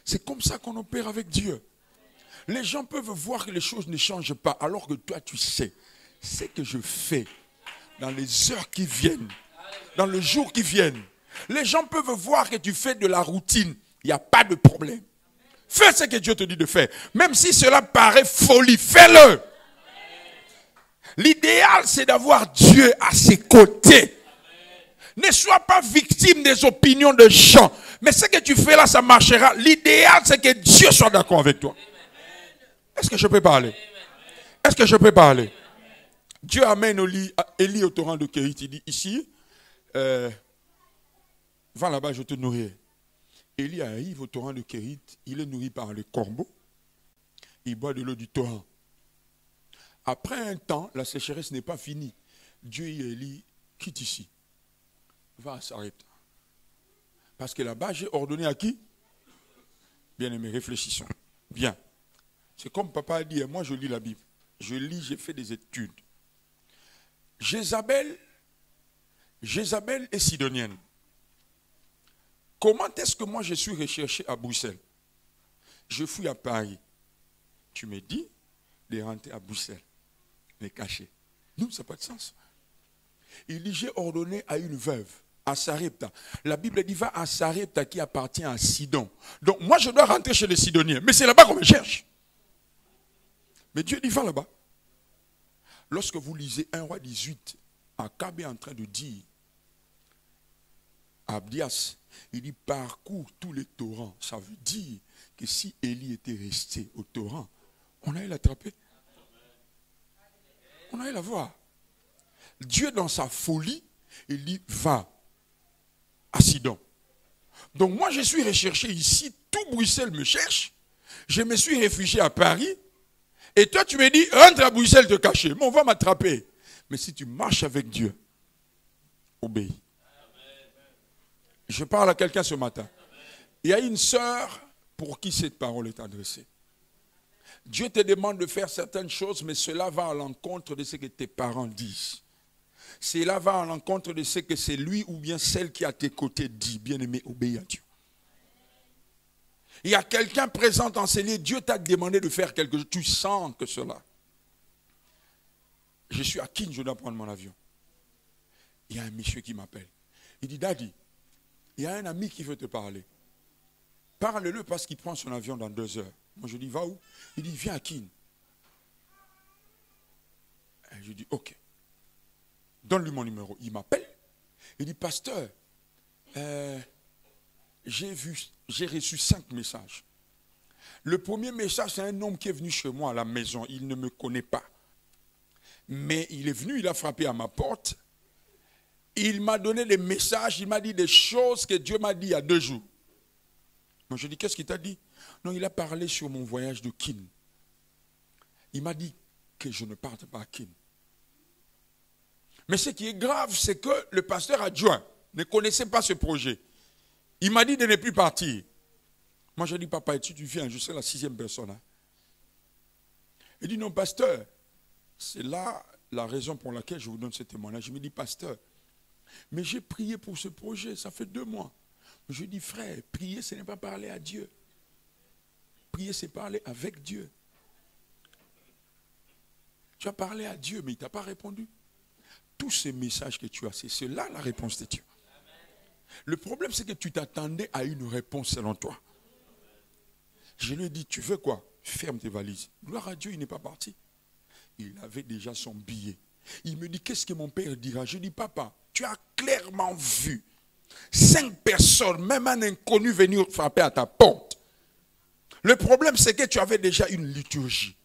C'est comme ça qu'on opère avec Dieu. Les gens peuvent voir que les choses ne changent pas, alors que toi tu sais, ce que je fais dans les heures qui viennent, dans le jour qui viennent. Les gens peuvent voir que tu fais de la routine, il n'y a pas de problème. Fais ce que Dieu te dit de faire. Même si cela paraît folie, fais-le. L'idéal, c'est d'avoir Dieu à ses côtés. Ne sois pas victime des opinions de gens. Mais ce que tu fais là, ça marchera. L'idéal, c'est que Dieu soit d'accord avec toi. Est-ce que je peux parler? Est-ce que je peux parler? Dieu amène Élie au torrent de Kérit. Il dit, ici, va là-bas, je te nourrirai. Élie arrive au torrent de Kérit. Il est nourri par le corbeau. Il boit de l'eau du torrent. Après un temps, la sécheresse n'est pas finie. Dieu et Élie quitte ici. Va à Sarepta. Parce que là-bas, j'ai ordonné à qui? Bien-aimés, réfléchissons. Bien. C'est comme papa a dit, moi je lis la Bible. Je lis, j'ai fait des études. Jézabel est sidonienne. Comment est-ce que moi je suis recherché à Bruxelles? Je fouille à Paris. Tu me dis de rentrer à Bruxelles, mais caché. Non, ça n'a pas de sens. Il dit, j'ai ordonné à une veuve, à Sarepta. La Bible dit, va à Sarepta qui appartient à Sidon. Donc moi je dois rentrer chez les Sidoniens, mais c'est là-bas qu'on me cherche. Mais Dieu dit, va là-bas. Lorsque vous lisez 1 roi 18, Akab est en train de dire à Abdias, il dit, parcours tous les torrents. Ça veut dire que si Élie était resté au torrent, on allait l'attraper. On allait la voir. Dieu, dans sa folie, il dit, va à Sidon. Donc moi, je suis recherché ici, tout Bruxelles me cherche. Je me suis réfugié à Paris. Et toi, tu me dis, rentre à Bruxelles te cacher. Mais on va m'attraper. Mais si tu marches avec Dieu, obéis. Je parle à quelqu'un ce matin. Il y a une sœur pour qui cette parole est adressée. Dieu te demande de faire certaines choses, mais cela va à l'encontre de ce que tes parents disent. Cela va à l'encontre de ce que c'est lui ou bien celle qui est à tes côtés dit. Bien-aimé, obéis à Dieu. Il y a quelqu'un présent enseigné, Dieu t'a demandé de faire quelque chose. Tu sens que cela. Je suis à Kin, je dois prendre mon avion. Il y a un monsieur qui m'appelle. Il dit, Daddy, il y a un ami qui veut te parler. Parle-le parce qu'il prend son avion dans 2 heures. Moi je dis, va où? Il dit, viens à Kin. Et je dis, ok. Donne-lui mon numéro. Il m'appelle. Il dit, pasteur, j'ai reçu 5 messages. Le premier message, c'est un homme qui est venu chez moi à la maison. Il ne me connaît pas. Mais il est venu, il a frappé à ma porte. Il m'a donné des messages, il m'a dit des choses que Dieu m'a dit il y a 2 jours. Donc je dis, qu'est-ce qu'il t'a dit? Non, il a parlé sur mon voyage de Kin. Il m'a dit que je ne parte pas à Kin. Mais ce qui est grave, c'est que le pasteur adjoint ne connaissait pas ce projet. Il m'a dit de ne plus partir. Moi, je dis, papa, tu viens, je suis la 6e personne. Hein. Il dit, non, pasteur, c'est là la raison pour laquelle je vous donne ce témoignage. Je me dis, pasteur, mais j'ai prié pour ce projet, ça fait 2 mois. Je dis, frère, prier, ce n'est pas parler à Dieu. Prier, c'est parler avec Dieu. Tu as parlé à Dieu, mais il ne t'a pas répondu. Tous ces messages que tu as, c'est là la réponse de Dieu. Le problème, c'est que tu t'attendais à une réponse selon toi. Je lui ai dit, tu veux quoi? Ferme tes valises. Gloire à Dieu, il n'est pas parti. Il avait déjà son billet. Il me dit, qu'est-ce que mon père dira? Je dis, papa, tu as clairement vu 5 personnes, même un inconnu venir frapper à ta porte. Le problème, c'est que tu avais déjà une liturgie.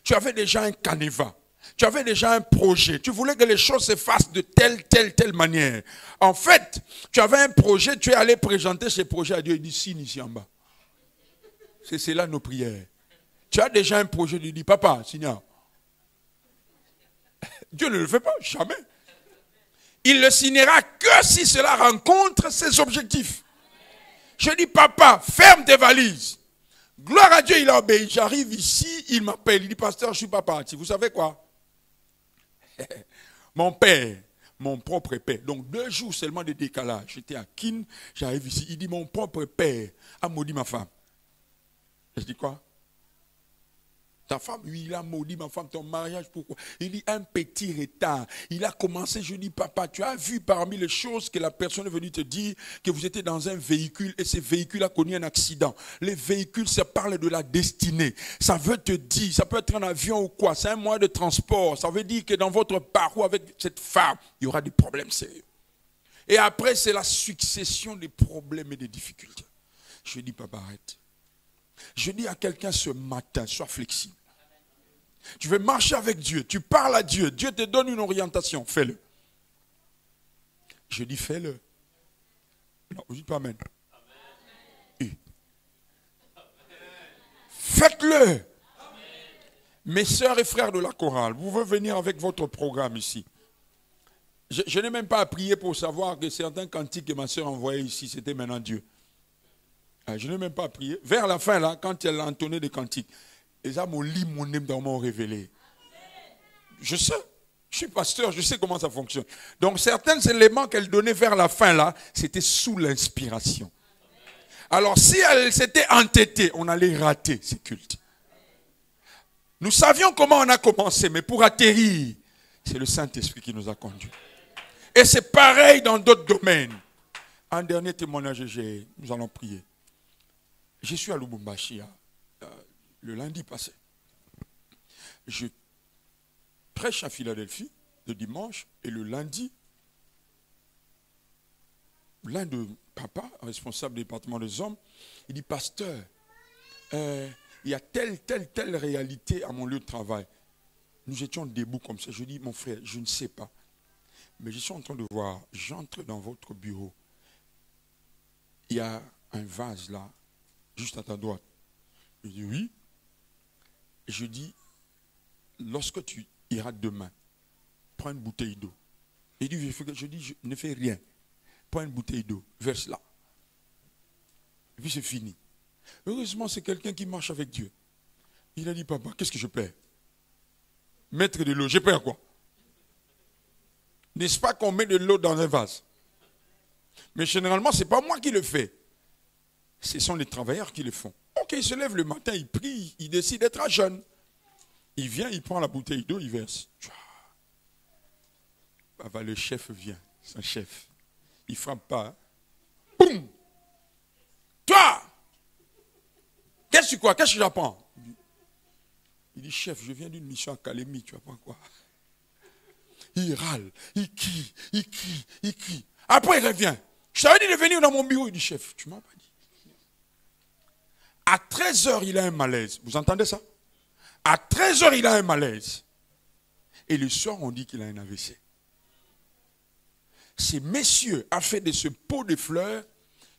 Tu avais déjà un canevas. Tu avais déjà un projet. Tu voulais que les choses se fassent de telle manière. En fait, tu avais un projet, tu es allé présenter ce projet à Dieu. Il dit, signe ici en bas. C'est là nos prières. Tu as déjà un projet, il dit, papa, signe. Dieu ne le fait pas, jamais. Il ne le signera que si cela rencontre ses objectifs. Je dis, papa, ferme tes valises. Gloire à Dieu, il a obéi. J'arrive ici, il m'appelle. Il dit, pasteur, je ne suis pas parti. Vous savez quoi? Mon père, mon propre père. Donc 2 jours seulement de décalage. J'étais à Kin, j'arrive ici. Il dit, mon propre père a maudit ma femme. Je dis quoi? Ta femme, oui, il a maudit ma femme, ton mariage, pourquoi? Il dit un petit retard. Il a commencé, je dis, papa, tu as vu parmi les choses que la personne est venue te dire que vous étiez dans un véhicule et ce véhicule a connu un accident. Les véhicules, ça parle de la destinée. Ça veut te dire, ça peut être un avion ou quoi, c'est un moyen de transport. Ça veut dire que dans votre parcours avec cette femme, il y aura des problèmes sérieux. Et après, c'est la succession des problèmes et des difficultés. Je dis, papa, arrête. Je dis à quelqu'un ce matin, sois flexible. Tu veux marcher avec Dieu, tu parles à Dieu, Dieu te donne une orientation, fais-le. Je dis fais-le. Non, vous dites pas amen. Faites-le. Mes sœurs et frères de la chorale, vous pouvez venir avec votre programme ici. Je n'ai même pas à prier pour savoir que certains cantiques que ma sœur envoyait ici, c'était maintenant Dieu. Je n'ai même pas prié. Vers la fin, là, quand elle a entonné des cantiques, et ça m'a lit mon âme dans mon révélé. Je sais, je suis pasteur, je sais comment ça fonctionne. Donc certains éléments qu'elle donnait vers la fin, là, c'était sous l'inspiration. Alors si elle s'était entêtée, on allait rater ces cultes. Nous savions comment on a commencé, mais pour atterrir, c'est le Saint-Esprit qui nous a conduits. Et c'est pareil dans d'autres domaines. Un dernier témoignage, nous allons prier. Je suis à Lubumbashi le lundi passé. Je prêche à Philadelphie le dimanche et le lundi, l'un de papa, responsable du département des hommes, il dit, pasteur, il y a telle réalité à mon lieu de travail. Nous étions debout comme ça. Je dis, mon frère, je ne sais pas. Mais je suis en train de voir, j'entre dans votre bureau. Il y a un vase là, juste à ta droite. Je dis oui. Je dis, lorsque tu iras demain, prends une bouteille d'eau. Il dit, je dis, je ne fais rien. Prends une bouteille d'eau, verse là. Et puis c'est fini. Heureusement, c'est quelqu'un qui marche avec Dieu. Il a dit, papa, qu'est-ce que je perds? Mettre de l'eau, je perds quoi? N'est-ce pas qu'on met de l'eau dans un vase? Mais généralement, ce n'est pas moi qui le fais. Ce sont les travailleurs qui le font. Ok, il se lève le matin, il prie, il décide d'être à jeûne. Il vient, il prend la bouteille d'eau, il verse. Papa, le chef vient, son chef. Il ne frappe pas. Boum! Toi! Qu'est-ce que j'apprends? Il dit, chef, je viens d'une mission à Calémie, tu apprends quoi? Il râle, il crie. Après, il revient. Je t'avais dit de venir dans mon bureau. Il dit, chef, tu ne m'as pas dit. À 13h, il a un malaise. Vous entendez ça? À 13h, il a un malaise. Et le soir, on dit qu'il a un AVC. Ces messieurs a fait de ce pot de fleurs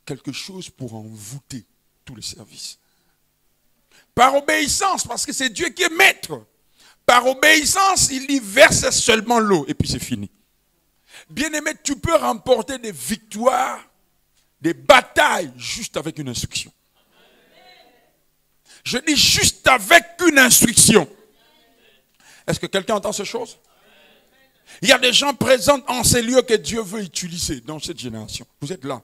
quelque chose pour envoûter tous les services. Par obéissance, parce que c'est Dieu qui est maître. Par obéissance, il y verse seulement l'eau et puis c'est fini. Bien-aimé, tu peux remporter des victoires, des batailles juste avec une instruction. Je dis juste avec une instruction. Est-ce que quelqu'un entend ces choses? Il y a des gens présents en ces lieux que Dieu veut utiliser dans cette génération. Vous êtes là.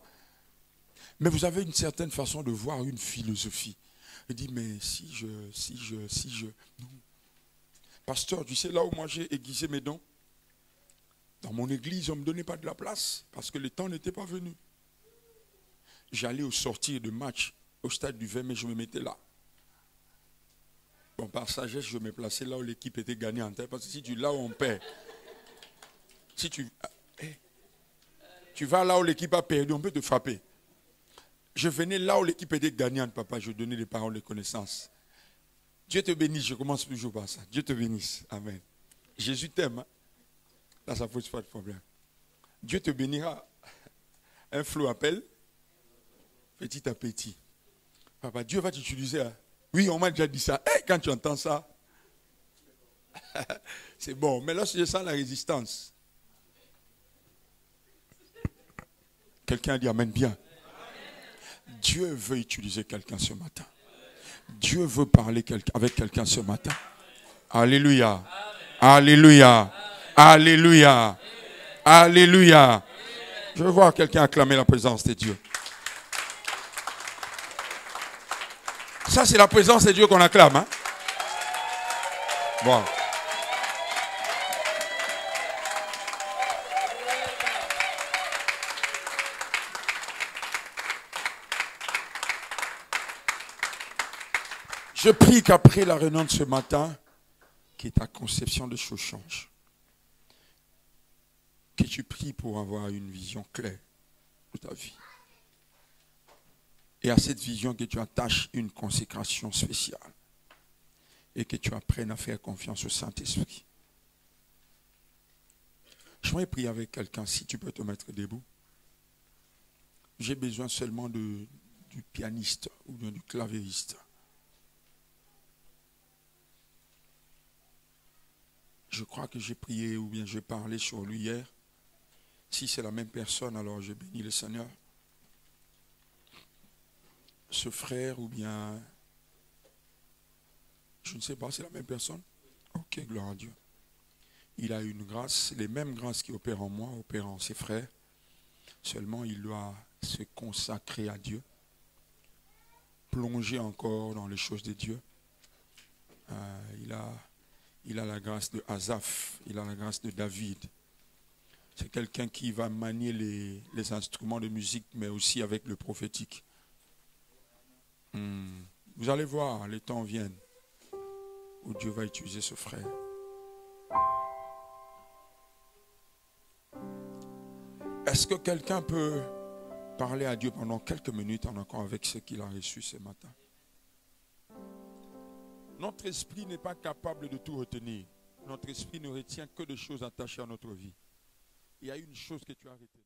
Mais vous avez une certaine façon de voir, une philosophie. Il dit, mais si je... Non. Pasteur, tu sais, là où moi j'ai aiguisé mes dents, dans mon église, on ne me donnait pas de la place parce que le temps n'était pas venu. J'allais au sortir de match au stade du 20 mai, je me mettais là. Bon, par sagesse, je me plaçais là où l'équipe était gagnante. Parce que si tu là où on perd, si tu vas là où l'équipe a perdu, on peut te frapper. Je venais là où l'équipe était gagnante, papa, je donnais des paroles de connaissance. Dieu te bénisse, je commence toujours par ça. Dieu te bénisse. Amen. Jésus t'aime. Hein? Là, ça ne pose pas de problème. Dieu te bénira. Un flot appelle petit à petit. Papa, Dieu va t'utiliser. Hein? Oui, on m'a déjà dit ça. Hey, quand tu entends ça, c'est bon. Mais lorsque je sens la résistance, quelqu'un dit amen bien. Dieu veut utiliser quelqu'un ce matin. Dieu veut parler avec quelqu'un ce matin. Alléluia. Alléluia. Alléluia. Alléluia. Je veux voir quelqu'un acclamer la présence de Dieu. Ça, c'est la présence de Dieu qu'on acclame. Hein? Bon. Je prie qu'après la réunion de ce matin, que ta conception de choses change. Que tu pries pour avoir une vision claire de ta vie. Et à cette vision que tu attaches une consécration spéciale. Et que tu apprennes à faire confiance au Saint-Esprit. Je voudrais prier avec quelqu'un, si tu peux te mettre debout. J'ai besoin seulement du pianiste ou bien du clavieriste. Je crois que j'ai prié ou bien j'ai parlé sur lui hier. Si c'est la même personne, alors je bénis le Seigneur. Ce frère ou bien, je ne sais pas, c'est la même personne? Ok, gloire à Dieu. Il a une grâce, les mêmes grâces qui opèrent en moi, opèrent en ses frères. Seulement, il doit se consacrer à Dieu. Plonger encore dans les choses de Dieu. Il a la grâce de Asaph, il a la grâce de David. C'est quelqu'un qui va manier les instruments de musique, mais aussi avec le prophétique. Vous allez voir, les temps viennent où Dieu va utiliser ce frère. Est-ce que quelqu'un peut parler à Dieu pendant quelques minutes en accord avec ce qu'il a reçu ce matin? Notre esprit n'est pas capable de tout retenir. Notre esprit ne retient que des choses attachées à notre vie. Il y a une chose que tu as retenue.